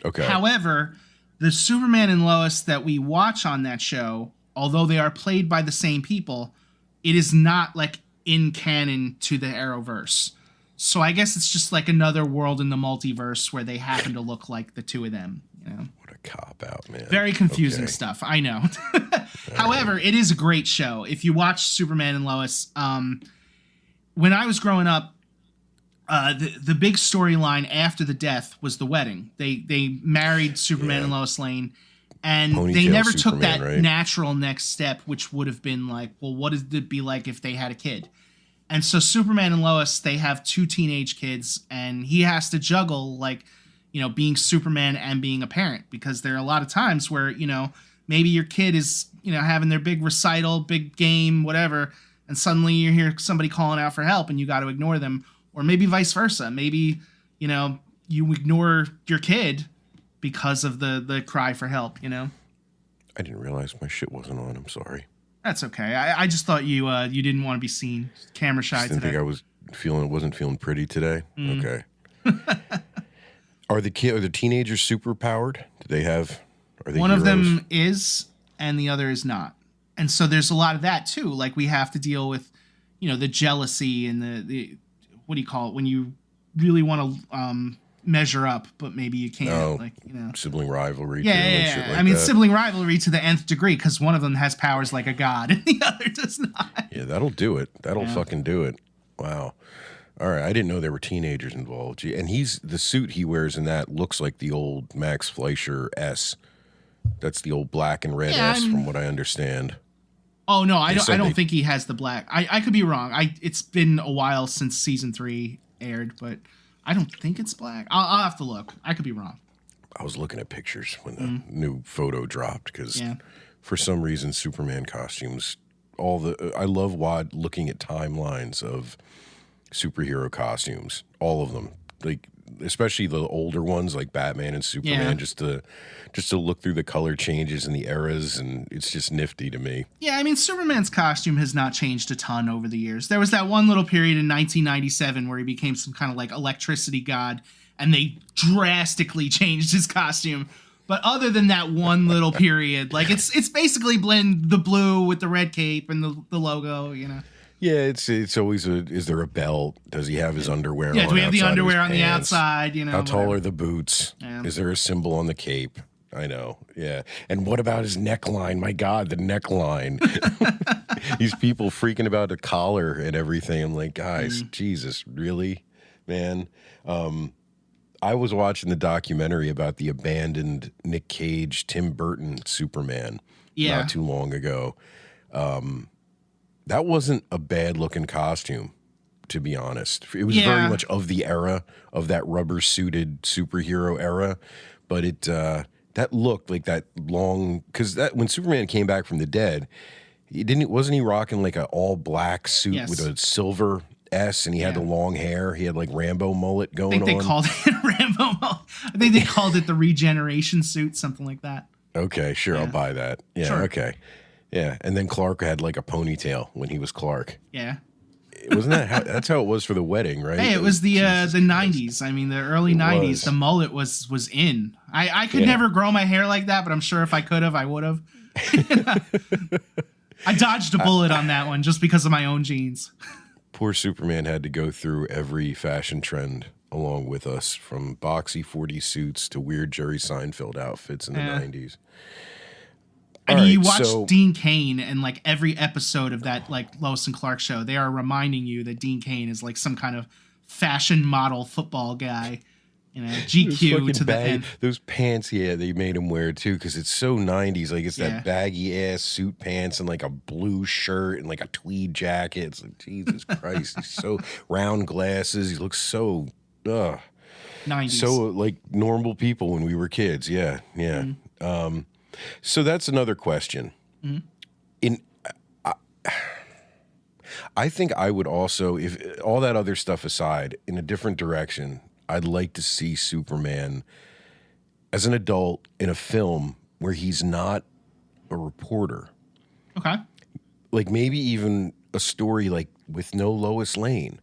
Okay. However, the Superman and Lois that we watch on that show, although they are played by the same people, it is not, like, in canon to the Arrowverse. So I guess it's just like another world in the multiverse where they happen to look like the two of them, you know? What a cop-out, man. Very confusing Okay. stuff, I know. However, it is a great show. If you watch Superman and Lois, when I was growing up, the big storyline after the death was the wedding. They married Superman and Lois Lane, and they Ponytail never took Superman, that right? natural next step, which would have been like, well, what would it be like if they had a kid? And so Superman and Lois, they have two teenage kids, and he has to juggle, like, you know, being Superman and being a parent, because there are a lot of times where, you know, maybe your kid is, you know, having their big recital, big game, whatever, and suddenly you hear somebody calling out for help and you got to ignore them. Or maybe vice versa. Maybe, you know, you ignore your kid because of the cry for help, you know? I didn't realize my shit wasn't on. I'm sorry. That's okay. I just thought you didn't want to be seen. Camera shy Didn't today. think I wasn't feeling pretty today. Okay. Are the teenagers super powered? Do they have? Are they One heroes? of them is, and the other is not. And so there's a lot of that too. Like, we have to deal with, you know, the jealousy and the what do you call it when you really want to measure up, but maybe you can't. Oh, like, you know, sibling rivalry. yeah, too, and yeah. shit like I mean, that. sibling rivalry to the nth degree, because one of them has powers like a god and the other does not. Yeah, that'll do it. That'll fucking do it. Wow. All right, I didn't know there were teenagers involved. Gee, and the suit he wears in that looks like the old Max Fleischer S. That's the old black and red Yeah, S, from what I understand. Oh no, I They don't think he has the black. I could be wrong. It's been a while since season 3 aired, but I don't think it's black. I'll have to look. I could be wrong. I was looking at pictures when the new photo dropped because Yeah. for some reason Superman costumes, I love looking at timelines of superhero costumes, all of them, like especially the older ones like Batman and Superman, just to look through the color changes and the eras, and it's just nifty to me. Yeah, I mean, Superman's costume has not changed a ton over the years. There was that one little period in 1997 where he became some kind of like electricity god, and they drastically changed his costume. But other than that one little period, like it's basically blend the blue with the red cape and the logo, you know. Yeah, it's always is there a belt? Does he have his underwear on? Yeah, do we have the outside of his underwear on the pants? outside, you know? How tall whatever. are the boots? Yeah. Is there a symbol on the cape? I know, yeah. And what about his neckline? My God, the neckline. These people freaking about the collar and everything. I'm like, guys, Jesus, really? Man. I was watching the documentary about the abandoned Nick Cage, Tim Burton Superman not too long ago. That wasn't a bad-looking costume, to be honest. It was very much of the era, of that rubber-suited superhero era, but that looked like that long... Because when Superman came back from the dead, wasn't he rocking like an all-black suit with a silver S, and he had the long hair? He had like Rambo mullet going on. I think they called it Rambo mullet. I think they called it the regeneration suit, something like that. Okay, sure, I'll buy that. Yeah, Sure. okay. Yeah, and then Clark had like a ponytail when he was Clark. Yeah. Wasn't that that's how it was for the wedding, right? Hey, it was the 90s. I mean, the early 90s. The mullet was in. I could never grow my hair like that, but I'm sure if I could have, I would have. I dodged a bullet on that one just because of my own genes. Poor Superman had to go through every fashion trend along with us, from boxy 40 suits to weird Jerry Seinfeld outfits in the 90s. And you watch Dean Cain, and like every episode of that like Lois and Clark show, they are reminding you that Dean Cain is like some kind of fashion model football guy. You know, GQ to the end. Those pants, they made him wear too, because it's so 90s. Like, it's that baggy ass suit pants and like a blue shirt and like a tweed jacket. It's like, Jesus Christ. He's so round glasses. He looks so 90s. So like normal people when we were kids. Yeah. So that's another question. I think I would also, if all that other stuff aside, in a different direction, I'd like to see Superman as an adult in a film where he's not a reporter. Okay. Like maybe even a story like with no Lois Lane.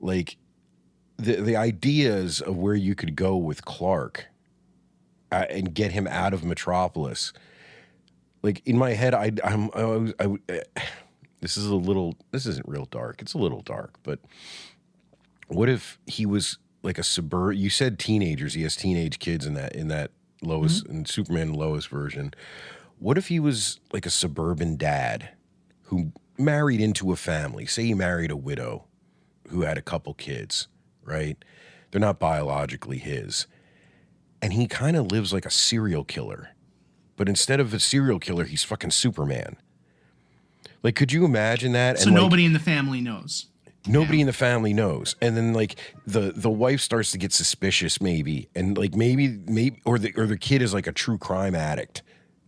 Like the ideas of where you could go with Clark and get him out of Metropolis. Like in my head, this isn't real dark. It's a little dark, but what if he was like you said teenagers, he has teenage kids in that Lois and Superman and Lois version. What if he was like a suburban dad who married into a family? Say he married a widow who had a couple kids, right? They're not biologically his. And he kind of lives like a serial killer. But instead of a serial killer, he's fucking Superman. Like, could you imagine that? So nobody in the family knows. Nobody in the family knows. And then like the wife starts to get suspicious maybe. And like maybe or the kid is like a true crime addict.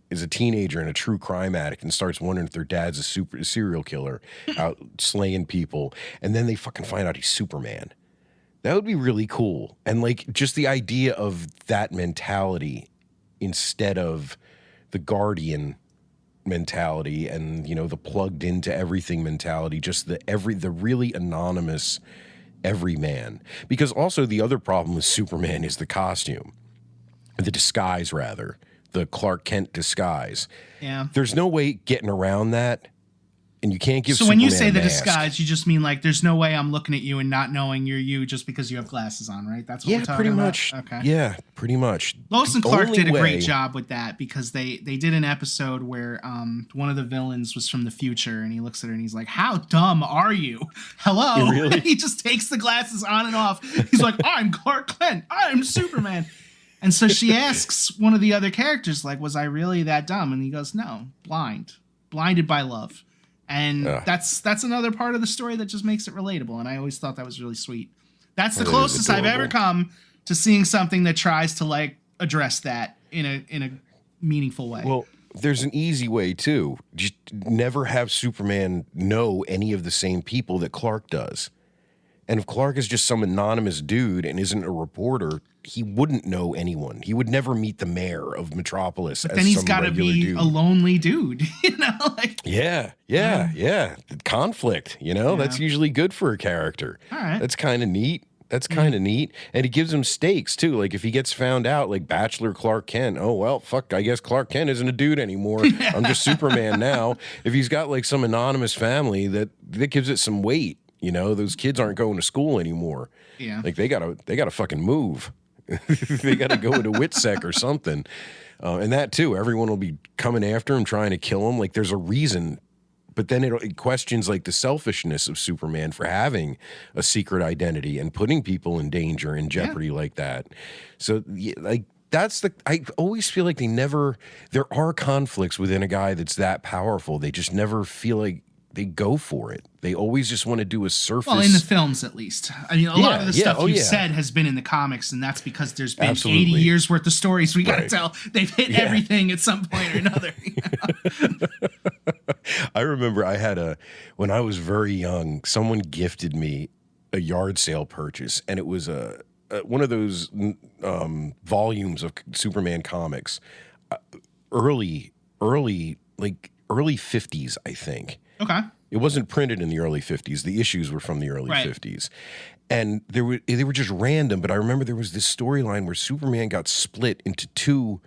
Is a teenager and a true crime addict and starts wondering if their dad's a serial killer out slaying people. And then they fucking find out he's Superman. That would be really cool. And like just the idea of that mentality instead of the Guardian mentality and, you know, the plugged into everything mentality, just the really anonymous everyman. Because also the other problem with Superman is the costume, the disguise rather, the Clark Kent disguise. Yeah. There's no way getting around that. And you can't give So Superman when you say the mask. disguise, you just mean like there's no way I'm looking at you and not knowing you're you just because you have glasses on, right? That's what we're talking pretty about? much. Okay. Yeah, pretty much. Lois and The Clark only did a way- great job with that because they did an episode where one of the villains was from the future and he looks at her and he's like, "How dumb are you? Hello." Really? He just takes the glasses on and off. He's like, "I'm Clark Kent. I'm Superman." And so she asks one of the other characters, like, "Was I really that dumb?" And he goes, "No, blinded by love." And that's another part of the story that just makes it relatable. And I always thought that was really sweet. That's the closest I've ever come to seeing something that tries to like address that in a meaningful way. Well, there's an easy way too. Just never have Superman know any of the same people that Clark does. And if Clark is just some anonymous dude and isn't a reporter, he wouldn't know anyone. He would never meet the mayor of Metropolis. But then he's got to be a lonely dude, you know? Like, yeah. Conflict, you know? That's usually good for a character. All right. That's kind of neat. And it gives him stakes, too. Like, if he gets found out, like Bachelor Clark Kent, oh, well, fuck, I guess Clark Kent isn't a dude anymore. I'm just Superman now. If he's got, like, some anonymous family, that gives it some weight. You know, those kids aren't going to school anymore. Yeah. Like, they gotta fucking move. They gotta go into WITSEC or something. And that, too, everyone will be coming after him, trying to kill him. Like, there's a reason. But then it questions, like, the selfishness of Superman for having a secret identity and putting people in danger and jeopardy like that. So, like, I always feel like there are conflicts within a guy that's that powerful. They just never feel like they go for it. They always just want to do a surface. Well, in the films, at least. I mean, a lot of the stuff you've said has been in the comics, and that's because there's been 80 years worth of stories we got to tell. They've hit everything at some point or another. You know? I remember when I was very young, someone gifted me a yard sale purchase, and it was one of those volumes of Superman comics, early 50s, I think. Okay. It wasn't printed in the early 50s. The issues were from the early 50s. And they were just random, but I remember there was this storyline where Superman got split into two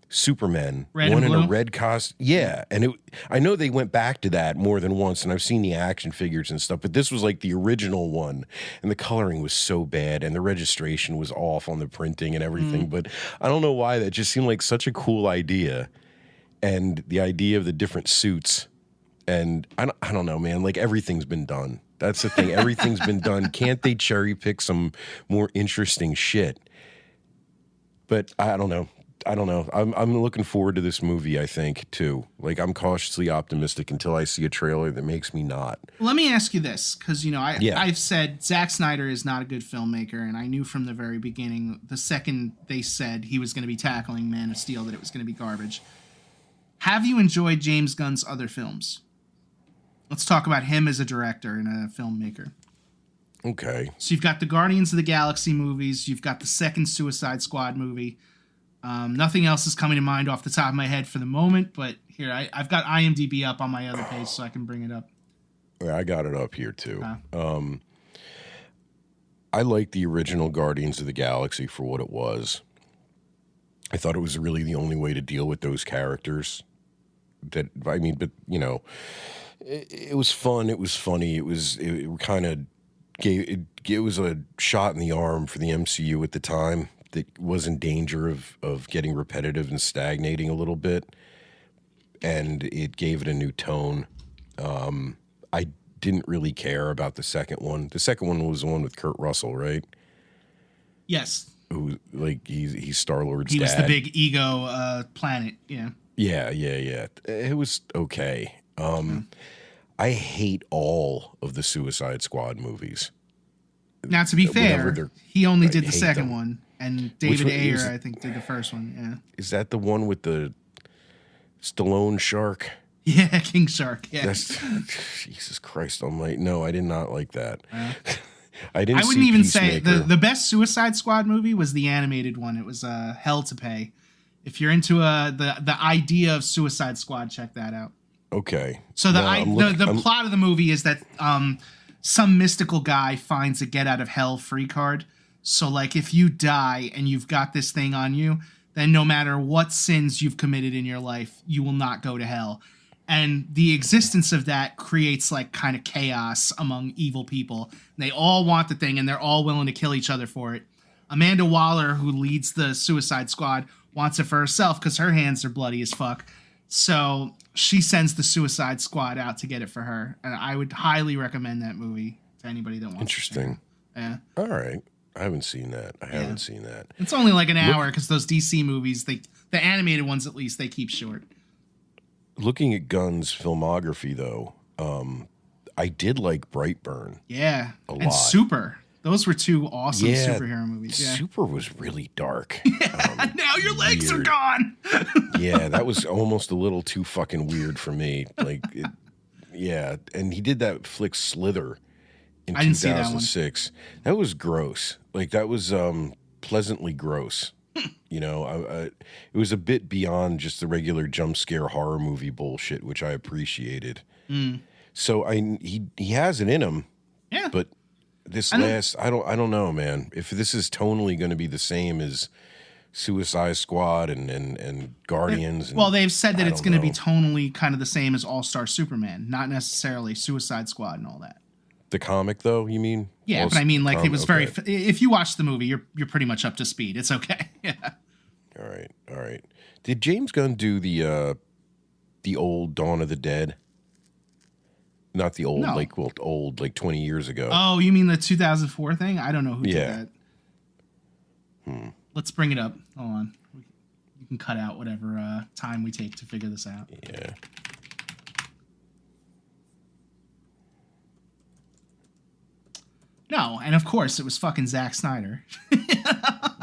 Supermen, one in a red costume. Yeah, and I know they went back to that more than once, and I've seen the action figures and stuff, but this was like the original one, and the coloring was so bad, and the registration was off on the printing and everything, but I don't know why. That just seemed like such a cool idea, and the idea of the different suits. And I don't know, man. Like, everything's been done. That's the thing. Everything's been done. Can't they cherry pick some more interesting shit? But I don't know. I'm looking forward to this movie, I think, too. Like, I'm cautiously optimistic until I see a trailer that makes me not. Let me ask you this, because, you know, I've said Zack Snyder is not a good filmmaker, and I knew from the very beginning, the second they said he was going to be tackling Man of Steel, that it was going to be garbage. Have you enjoyed James Gunn's other films? Let's talk about him as a director and a filmmaker. Okay. So you've got the Guardians of the Galaxy movies. You've got the second Suicide Squad movie. Nothing else is coming to mind off the top of my head for the moment, but here, I've got IMDb up on my other page so I can bring it up. Yeah, I got it up here, too. I like the original Guardians of the Galaxy for what it was. I thought it was really the only way to deal with those characters. But, you know, it was fun. It was funny. It was a shot in the arm for the MCU at the time that was in danger of getting repetitive and stagnating a little bit. And it gave it a new tone. I didn't really care about the second one. The second one was the one with Kurt Russell, right? Yes. Who, like, he's Star-Lord's dad. He was the big ego planet, yeah. Yeah. It was okay. I hate all of the Suicide Squad movies. Now, to be fair, he only did the second one, and David Ayer, I think, did the first one, yeah. Is that the one with the Stallone shark? Yeah, King Shark, yeah. Jesus Christ almighty. No, I did not like that. I wouldn't even say the best Suicide Squad movie was the animated one. It was Hell to Pay. If you're into the idea of Suicide Squad, check that out. Okay. So the plot of the movie is that some mystical guy finds a get out of hell free card. So, like, if you die and you've got this thing on you, then no matter what sins you've committed in your life, you will not go to hell. And the existence of that creates, like, kind of chaos among evil people. They all want the thing, and they're all willing to kill each other for it. Amanda Waller, who leads the Suicide Squad, wants it for herself because her hands are bloody as fuck. So she sends the Suicide Squad out to get it for her. And I would highly recommend that movie to anybody that wants Interesting. to. Yeah. All right. I haven't seen that. It's only like an hour because those DC movies, the animated ones at least, they keep short. Looking at Gunn's filmography, though, I did like Brightburn. Yeah. A And lot. Super. Those were two awesome superhero movies. Yeah. Super was really dark. Now your legs are weird. gone. Yeah, that was almost a little too fucking weird for me. Yeah, and he did that flick Slither in I didn't see that one. 2006. That was gross. Like that was pleasantly gross. You know, it was a bit beyond just the regular jump scare horror movie bullshit, which I appreciated. So he has it in him. Yeah. But this I don't know, man. If this is tonally going to be the same as Suicide Squad and Guardians. Well, they've said that it's going to be tonally kind of the same as All-Star Superman, not necessarily Suicide Squad and all that. The comic, though, you mean? Yeah, but I mean, like, it was very... If you watch the movie, you're pretty much up to speed. It's okay. Yeah. All right. Did James Gunn do the old Dawn of the Dead? Not the old, old, like 20 years ago. Oh, you mean the 2004 thing? I don't know who did that. Let's bring it up. Hold on. You can cut out whatever time we take to figure this out. Yeah. No, and of course it was fucking Zack Snyder.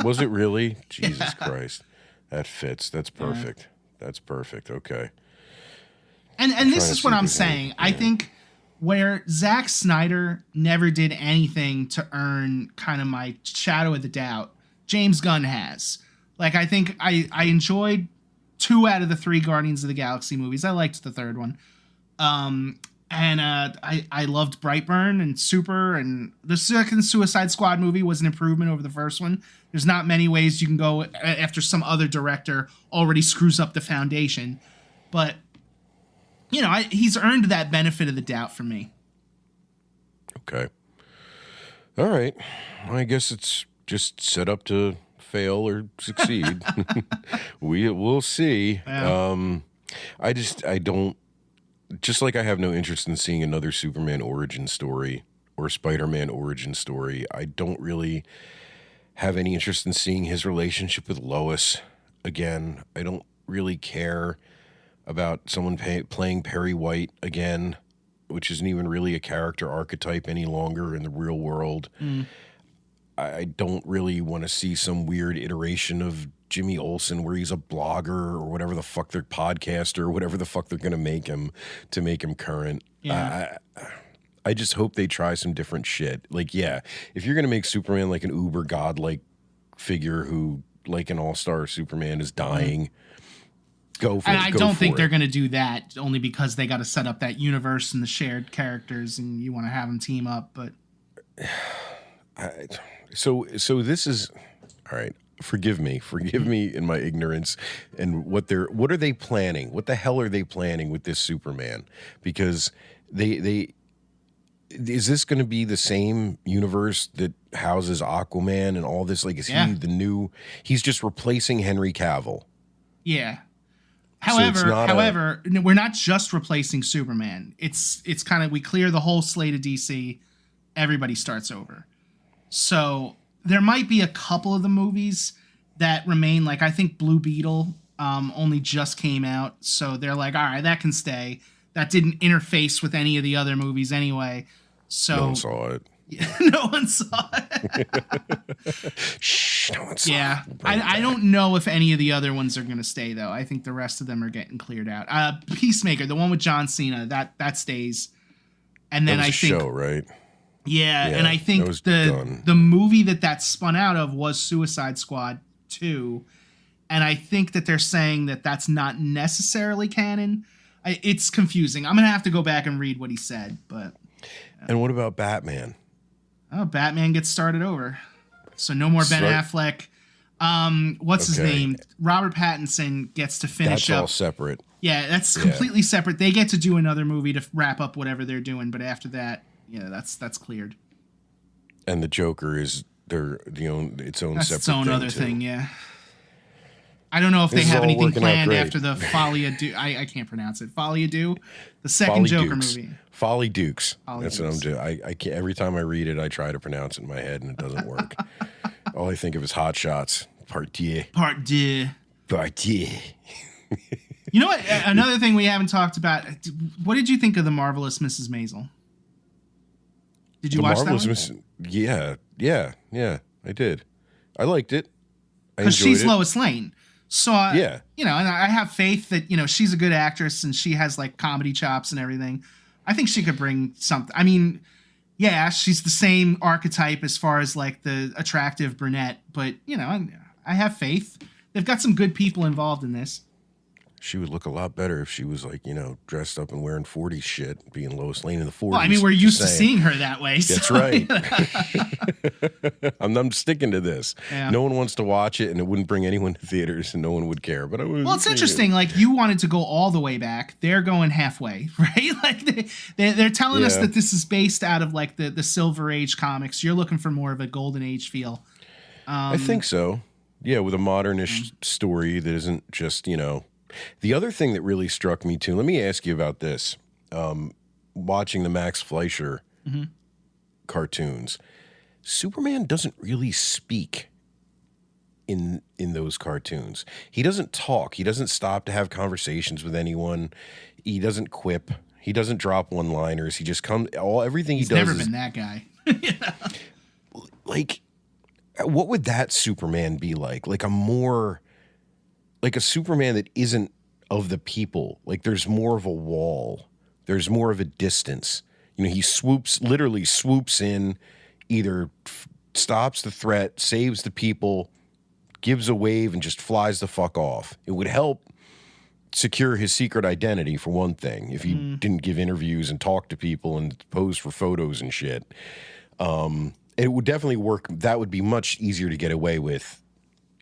Was it really? Jesus Christ. That fits. That's perfect. That's perfect. Okay. And this is what I'm saying. I think where Zack Snyder never did anything to earn kind of my shadow of the doubt, James Gunn has. Like, I think I enjoyed 2 out of the 3 Guardians of the Galaxy movies. I liked the third one. I loved Brightburn and Super, and the second Suicide Squad movie was an improvement over the first one. There's not many ways you can go after some other director already screws up the foundation. But, you know, he's earned that benefit of the doubt from me. Okay. All right. Well, I guess it's just set up to fail or succeed. We'll see. Yeah. I don't, just like I have no interest in seeing another Superman origin story or Spider-Man origin story, I don't really have any interest in seeing his relationship with Lois again. I don't really care about someone playing Perry White again, which isn't even really a character archetype any longer in the real world. I don't really want to see some weird iteration of Jimmy Olsen where he's a blogger or whatever the fuck they're podcaster or whatever the fuck they're going to make him current. Yeah. I just hope they try some different shit. Like, yeah, if you're going to make Superman like an uber godlike figure who, like an all-star Superman, is dying, go for it. And I don't think they're going to do that only because they got to set up that universe and the shared characters and you want to have them team up. But so this is all right. Forgive me in my ignorance and what are they planning? What the hell are they planning with this Superman? Because they is this going to be the same universe that houses Aquaman and all this? Like, is he the new? He's just replacing Henry Cavill. Yeah. However, we're not just replacing Superman. It's kind of, we clear the whole slate of DC. Everybody starts over. So there might be a couple of the movies that remain. Like, I think Blue Beetle only just came out. So they're like, all right, that can stay. That didn't interface with any of the other movies anyway. So no one saw it. No one saw it. Shh, no one saw it. Yeah. I don't know if any of the other ones are going to stay, though. I think the rest of them are getting cleared out. Peacemaker, the one with John Cena, that stays. And then that was I think show, right? Yeah, and I think the movie that spun out of was Suicide Squad 2. And I think that they're saying that that's not necessarily canon. It's confusing. I'm going to have to go back and read what he said, but... And what about Batman? Oh, Batman gets started over. So no more Ben Affleck. What's his name? Robert Pattinson gets to finish up. That's all separate. Yeah, that's completely separate. They get to do another movie to wrap up whatever they're doing, but after that, yeah, that's cleared. And the Joker is its own That's separate its own thing other too. thing, yeah. I don't know if they have anything planned after the Folie à Deux. I can't pronounce it. Folie à Deux, the second Joker movie. Folly Dukes. That's Dukes. what I'm doing. I can't, every time I read it, I try to pronounce it in my head, and it doesn't work. All I think of is Hot Shots. Part 2. Part 2. Part 2. You know what? Another thing we haven't talked about. What did you think of The Marvelous Mrs. Maisel? Did you watch that one? Yeah, I did. I liked it. Because she's Lois Lane. So, yeah. And I have faith that, she's a good actress and she has, like, comedy chops and everything. I think she could bring something. I mean, yeah, she's the same archetype as far as, like, the attractive brunette. But, I have faith. They've got some good people involved in this. She would look a lot better if she was like, dressed up and wearing 40s shit, being Lois Lane in the 40s. Well, I mean, we're used to seeing her that way. That's so, right. I'm sticking to this. Yeah. No one wants to watch it, and it wouldn't bring anyone to theaters, and no one would care. But well, it's interesting. Like, you wanted to go all the way back. They're going halfway, right? Like, they're telling us that this is based out of, like, the Silver Age comics. You're looking for more of a Golden Age feel. I think so. Yeah, with a modernish story that isn't just, The other thing that really struck me, too, let me ask you about this. Watching the Max Fleischer cartoons, Superman doesn't really speak in those cartoons. He doesn't talk. He doesn't stop to have conversations with anyone. He doesn't quip. He doesn't drop one-liners. He just comes. Everything he does. He's never been that guy. Like, what would that Superman be like? Like a Superman that isn't of the people. Like, there's more of a wall. There's more of a distance. He literally swoops in, either stops the threat, saves the people, gives a wave, and just flies the fuck off. It would help secure his secret identity, for one thing, if he didn't give interviews and talk to people and pose for photos and shit. It would definitely work. That would be much easier to get away with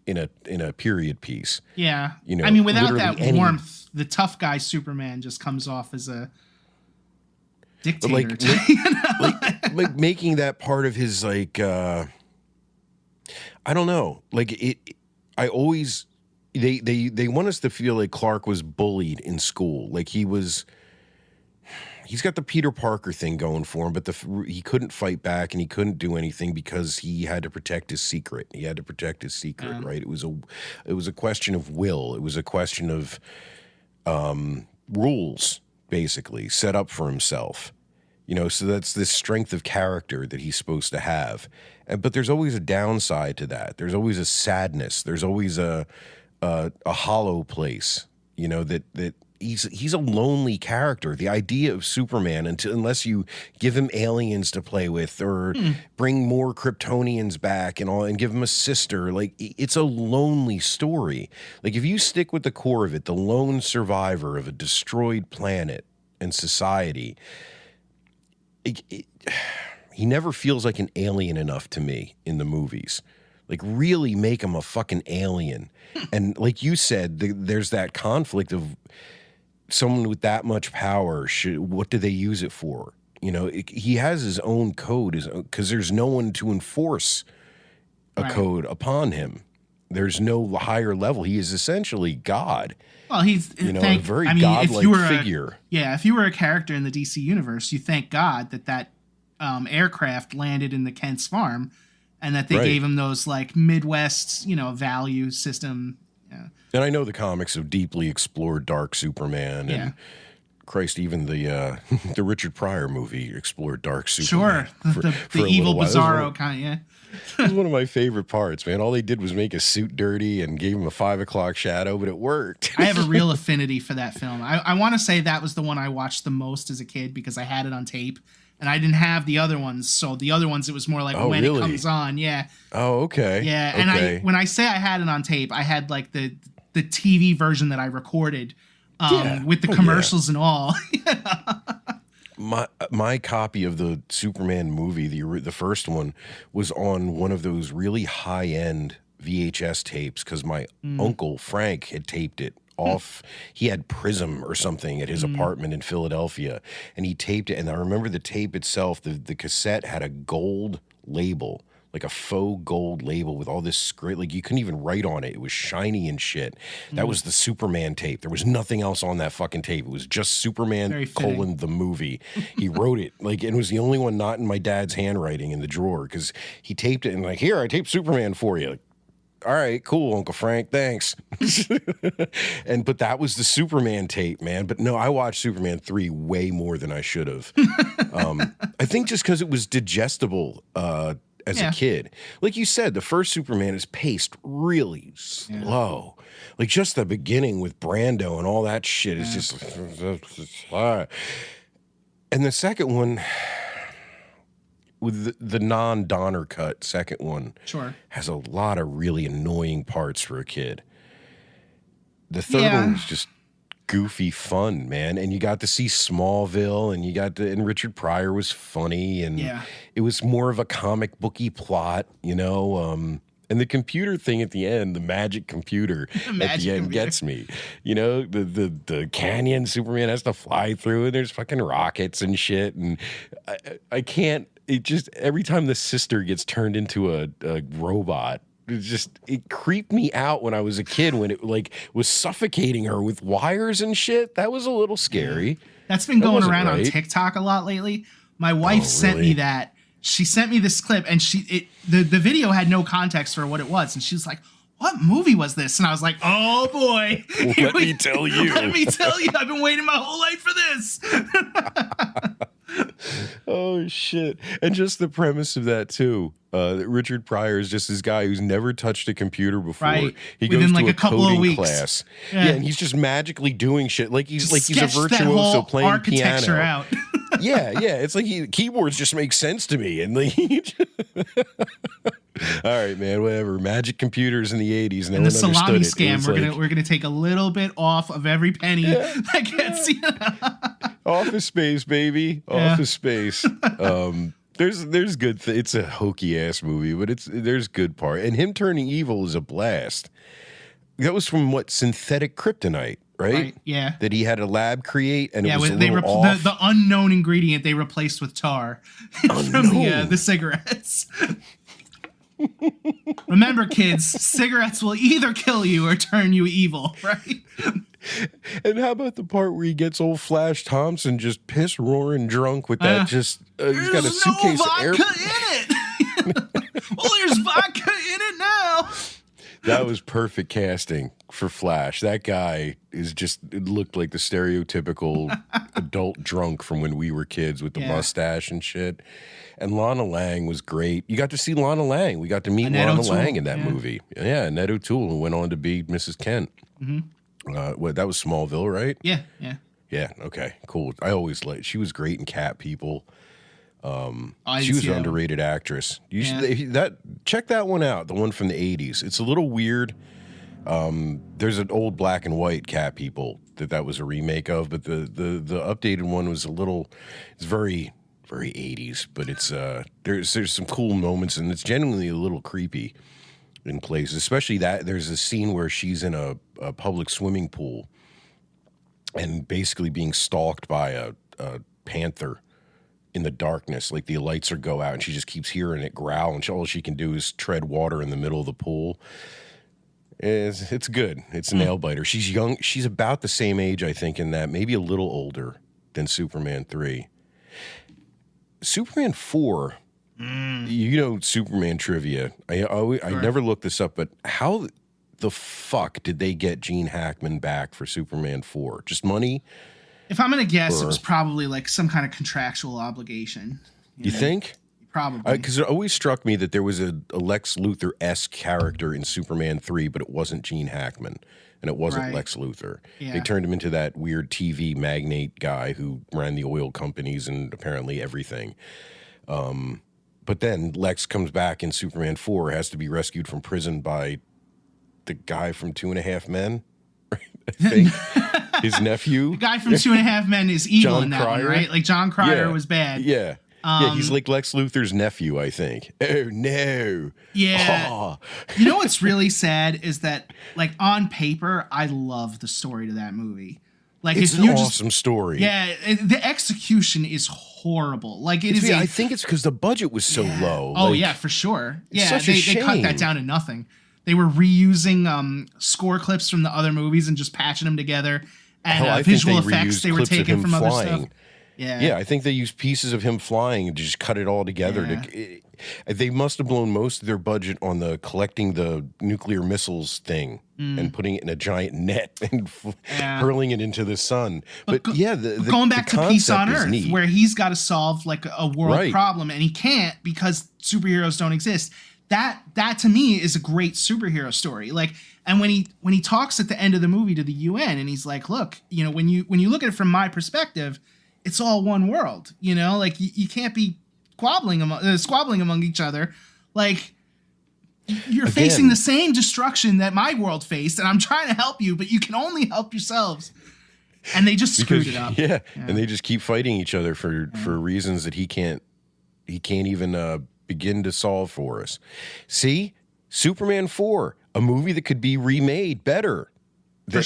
in a period piece. Yeah. I mean, without that warmth, the tough guy Superman just comes off as a dictator. Like making that part of his, like, I don't know. Like, I always, they want us to feel like Clark was bullied in school. Like, he's got the Peter Parker thing going for him, but he couldn't fight back and he couldn't do anything because he had to protect his secret. He had to protect his secret, right? It was a question of will. It was a question of rules, basically, set up for himself. So that's this strength of character that he's supposed to have. But there's always a downside to that. There's always a sadness. There's always a hollow place, that he's a lonely character. The idea of Superman, unless you give him aliens to play with or bring more Kryptonians back and give him a sister, like, it's a lonely story. Like, if you stick with the core of it, the lone survivor of a destroyed planet and society, he never feels like an alien enough to me in the movies. Like, really make him a fucking alien. And like you said, there's that conflict of someone with that much power. What do they use it for? He has his own code because there's no one to enforce a code upon him. There's no higher level. He is essentially God. Well, he's a very godlike figure. If you were a character in the DC universe, you thank God that aircraft landed in the Kent's farm, and that they gave him those, like, Midwest, value system. Yeah. And I know the comics have deeply explored Dark Superman, and Christ, even the Richard Pryor movie explored Dark Superman. Sure, the evil Bizarro kind. Yeah. It was one of my favorite parts, man. All they did was make his suit dirty and gave him a 5 o'clock shadow, but it worked. I have a real affinity for that film. I want to say that was the one I watched the most as a kid because I had it on tape, and I didn't have the other ones. So the other ones, it was more like when it comes on. Yeah. Oh, okay. Yeah, and when I say I had it on tape, I had, like, the TV version that I recorded with the commercials and all. My copy of the Superman movie, the first one, was on one of those really high-end VHS tapes because my uncle Frank had taped it off. He had Prism or something at his apartment in Philadelphia, and he taped it. And I remember the tape itself, the cassette had a gold label, like a faux gold label with all this script. Like, you couldn't even write on it. It was shiny and shit. That was the Superman tape. There was nothing else on that fucking tape. It was just Superman the movie. He wrote it, like, and it was the only one not in my dad's handwriting in the drawer because he taped it and, like, here, I taped Superman for you. Like, all right, cool, Uncle Frank, thanks. But that was the Superman tape, man. But no, I watched Superman 3 way more than I should have. I think just because it was digestible as a kid. Like you said, the first Superman is paced really slow. Like just the beginning with Brando and all that shit is just... And the second one... with the non-Donner cut, second one has a lot of really annoying parts for a kid. The third one was just goofy fun, man. And you got to see Smallville, and Richard Pryor was funny, and it was more of a comic booky plot, you know. And the computer thing at the end, the magic computer at the end gets me. You know, the canyon Superman has to fly through, and there's fucking rockets and shit, and I can't. It just, every time the sister gets turned into a robot, it creeped me out when I was a kid, when it like was suffocating her with wires and shit. That was a little scary. That's been going around on TikTok a lot lately. My wife sent me that. She sent me this clip, and the video had no context for what it was, and she was like, "What movie was this?" And I was like, "Oh boy, let me tell you. Let me tell you, I've been waiting my whole life for this." Oh shit! And just the premise of that too. That Richard Pryor is just this guy who's never touched a computer before. Right. He Within goes like to a couple of coding weeks. class. Yeah. And he's just magically doing shit. Like he's a Sketch that virtuoso whole playing architecture piano. out. Yeah. It's like keyboards just make sense to me. And like, all right, man, whatever. Magic computers in the 80s. And the salami scam, like, we're gonna take a little bit off of every penny that gets you. Office Space, baby. Office Space. There's good. It's a hokey ass movie, but there's good part. And him turning evil is a blast. That was from synthetic kryptonite, right? Yeah. That he had a lab create, and it was off. The unknown ingredient they replaced with tar from the cigarettes. Remember, kids, cigarettes will either kill you or turn you evil, right? And how about the part where he gets old Flash Thompson just piss roaring drunk with that? He's got a suitcase no vodka in it. Well, there's vodka in it now. That was perfect casting for Flash. That guy it looked like the stereotypical adult drunk from when we were kids with the mustache and shit. And Lana Lang was great. You got to see Lana Lang. We got to meet Lana Lang in that movie. Yeah, Annette O'Toole, who went on to be Mrs. Kent. Mm-hmm. That was Smallville, right? Yeah. Yeah, okay, cool. I always she was great in Cat People. She was an underrated actress. You should check that one out, the one from the 80s. It's a little weird. There's an old black and white Cat People that was a remake of, but the updated one was it's very, very 80s, but it's there's some cool moments, and it's genuinely a little creepy in places, especially that there's a scene where she's in a public swimming pool and basically being stalked by a panther in the darkness. Like the lights go out and she just keeps hearing it growl, and all she can do is tread water in the middle of the pool. It's good. It's a nail biter. She's young. She's about the same age, I think, in that, maybe a little older than Superman 3. Superman 4, you know, Superman trivia. I never looked this up, but how the fuck did they get Gene Hackman back for Superman 4? Just money? If I'm going to guess, it was probably like some kind of contractual obligation. You think? Probably. Because it always struck me that there was a Lex Luthor-esque character in Superman 3, but it wasn't Gene Hackman, and it wasn't Lex Luthor. Yeah. They turned him into that weird TV magnate guy who ran the oil companies and apparently everything. But then Lex comes back in Superman 4, has to be rescued from prison by the guy from 2.5 Men, I think. His nephew. The guy from 2.5 Men is evil John in that Cryer. one, right? Like John Cryer was bad. Yeah. He's like Lex Luthor's nephew, I think. Oh, no. Yeah. Oh. You know what's really sad is that, like, on paper, I love the story to that movie. Like, it's an awesome story. Yeah, the execution is horrible. Like, it is. I think it's because the budget was so low. Oh, yeah, for sure. Yeah, they cut that down to nothing. They were reusing score clips from the other movies and just patching them together. And visual effects they were taking from other stuff. Yeah, I think they used pieces of him flying and just cut it all together. They must have blown most of their budget on the collecting the nuclear missiles thing and putting it in a giant net and hurling it into the sun. But going back to Peace on Earth, where he's got to solve like a world problem and he can't because superheroes don't exist. That to me is a great superhero story. Like, and when he talks at the end of the movie to the UN and he's like, look, you know, when you look at it from my perspective, it's all one world, you know, like you can't be squabbling among each other. Like, you're facing the same destruction that my world faced, and I'm trying to help you, but you can only help yourselves. And they just screwed it up. Yeah, and they just keep fighting each other for reasons that he can't even begin to solve for us. See, Superman 4, a movie that could be remade better. That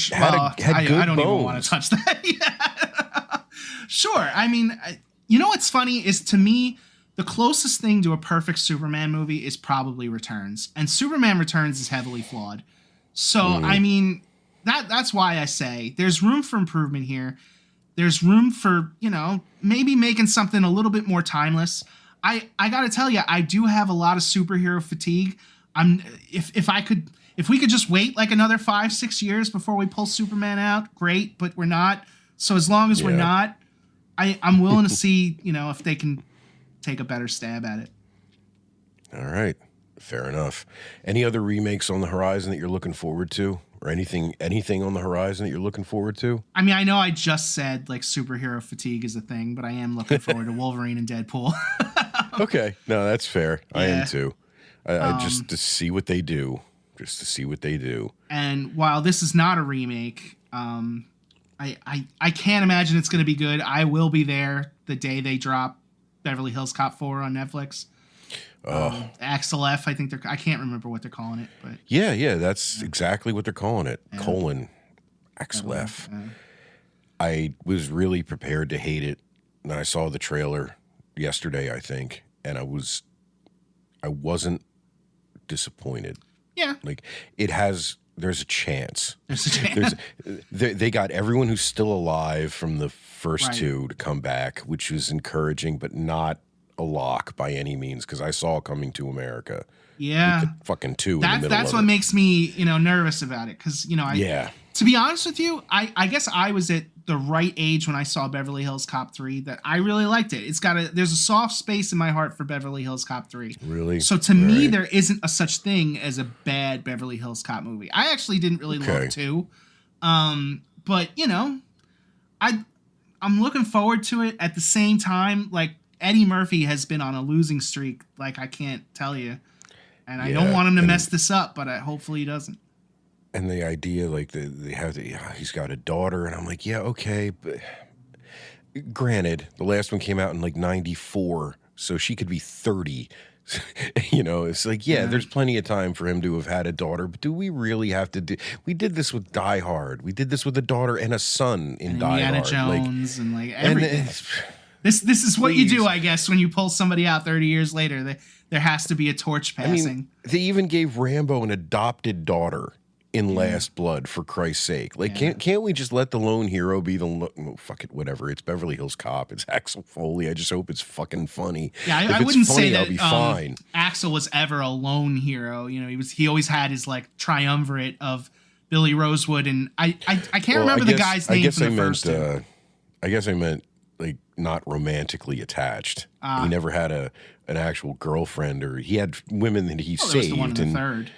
had good I don't bones. even want to touch that. Sure. I mean, you know what's funny is, to me, the closest thing to a perfect Superman movie is probably Returns. And Superman Returns is heavily flawed. So, I mean, that's why I say there's room for improvement here. There's room for, you know, maybe making something a little bit more timeless. I got to tell you, I do have a lot of superhero fatigue. If we could just wait like another 5-6 years before we pull Superman out, great, but we're not. So as long as we're not, I'm willing to see, you know, if they can take a better stab at it. All right. Fair enough. Any other remakes on the horizon that you're looking forward to? Or anything on the horizon that you're looking forward to? I mean, I know I just said like superhero fatigue is a thing, but I am looking forward to Wolverine and Deadpool. Okay. No, that's fair. Yeah. I am too. I just to see what they do. Just to see what they do. And while this is not a remake, I can't imagine it's going to be good. I will be there the day they drop Beverly Hills Cop 4 on Netflix. Axel F, I think I can't remember what they're calling it, but that's exactly what they're calling it. Axel F. I was really prepared to hate it, and I saw the trailer yesterday, I think, and I wasn't disappointed. Yeah, like there's a chance. They got everyone who's still alive from the first two to come back, which was encouraging, but not a lock by any means, because I saw Coming to America. Yeah, with the fucking two. That's what makes me, you know, nervous about it, because you know, to be honest with you, I guess I was at the right age when I saw Beverly Hills Cop 3 that I really liked it. There's a soft space in my heart for Beverly Hills Cop 3. Really? So to me, there isn't a such thing as a bad Beverly Hills Cop movie. I actually didn't really love 2. But you know, I'm looking forward to it. At the same time, like, Eddie Murphy has been on a losing streak, like I can't tell you. And I don't want him to mess this up, but hopefully he doesn't. And the idea, like, he's got a daughter, and I'm like, yeah, okay, but granted, the last one came out in like 94, so she could be 30. You know, it's like, there's plenty of time for him to have had a daughter, but do we really have to do? We did this with Die Hard. We did this with a daughter and a son in Die Hard. Indiana Jones and like everything. This is what you do, I guess, when you pull somebody out 30 years later. There has to be a torch passing. I mean, they even gave Rambo an adopted daughter in Last Blood, for Christ's sake. Like, can't we just let the lone hero be fuck it, whatever. It's Beverly Hills Cop. It's Axel Foley. I just hope it's fucking funny. Yeah, I wouldn't say that I'll be fine. Axel was ever a lone hero. You know, he always had his like triumvirate of Billy Rosewood, and I can't remember the guy's name from the first two. I guess I meant like not romantically attached. He never had an actual girlfriend, or he had women that he saved. The one in the third.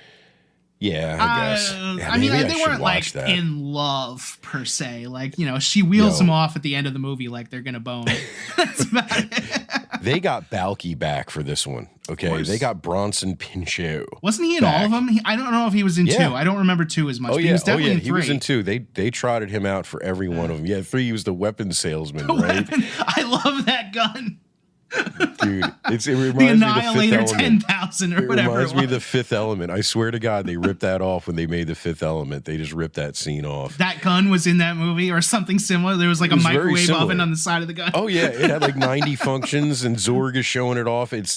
Yeah, I guess. Yeah, I mean, they weren't like in love per se. Like, you know, she wheels him off at the end of the movie like they're gonna bone. That's about it. They got Balky back for this one. Okay, they got Bronson Pinchot. Wasn't he in all of them? I don't know if he was in 2. I don't remember 2 as much. But he was definitely in 3. He was in 2. They trotted him out for every one of them. Yeah, 3. He was the weapons salesman, right? I love that gun. Dude, it reminds me of the Annihilator 10,000 or whatever. It reminds me of The Fifth Element. I swear to God, they ripped that off when they made The Fifth Element. They just ripped that scene off. That gun was in that movie or something similar. There was like a microwave oven on the side of the gun. Oh yeah, it had like 90 functions, and Zorg is showing it off. It's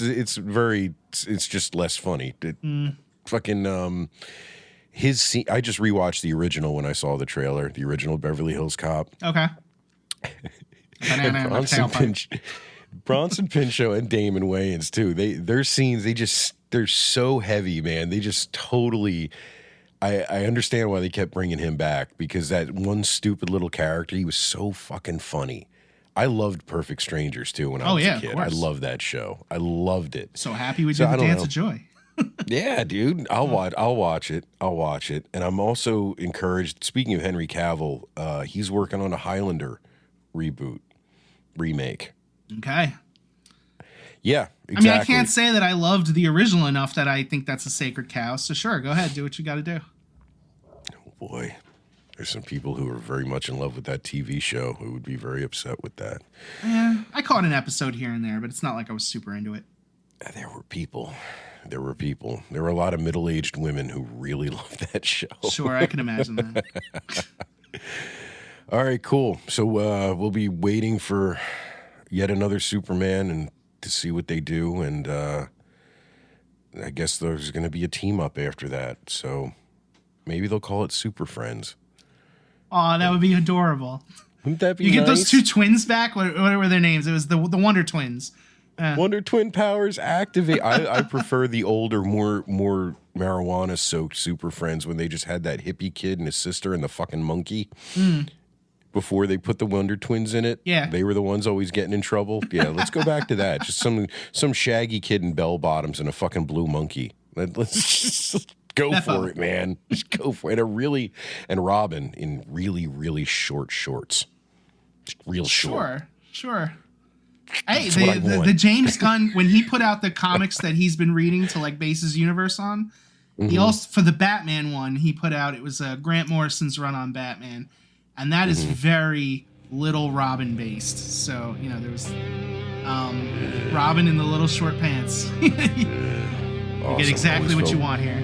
just less funny. Fucking his scene. I just rewatched the original when I saw the trailer. The original Beverly Hills Cop. Okay. Banana in my tailpipe. Bronson Pinchot and Damon Wayans too. Their scenes, they're so heavy, man. They just totally. I understand why they kept bringing him back, because that one stupid little character, he was so fucking funny. I loved Perfect Strangers too when I was a kid. I loved that show. I loved it. So happy we did the Dance of Joy. Yeah, dude. I'll watch it. And I'm also encouraged. Speaking of Henry Cavill, he's working on a Highlander remake. Okay. Yeah, exactly. I mean, I can't say that I loved the original enough that I think that's a sacred cow. So sure, go ahead, do what you got to do. Oh boy, there's some people who are very much in love with that TV show who would be very upset with that. Yeah, I caught an episode here and there, but it's not like I was super into it. There were people. There were a lot of middle-aged women who really loved that show. Sure, I can imagine that. All right, cool. So we'll be waiting for yet another Superman and to see what they do, and I guess there's going to be a team up after that. So maybe they'll call it Super Friends. Oh, that would be adorable. Wouldn't that be You nice? get those two twins back? What were their names? It was the Wonder Twins. Wonder Twin powers activate. I prefer the older, more marijuana-soaked Super Friends when they just had that hippie kid and his sister and the fucking monkey. Before they put the Wonder Twins in it. Yeah. They were the ones always getting in trouble. Yeah, let's go back to that. Just some shaggy kid in bell bottoms and a fucking blue monkey. Let's just go for it, man. Just go for it. And Robin in really, really short shorts. Just real short. Sure. Hey, the James Gunn, when he put out the comics that he's been reading to like base his universe on, he also, for the Batman one, he put out, it was Grant Morrison's run on Batman. And that is very little Robin based. So, there was Robin in the little short pants. You get exactly what you want here.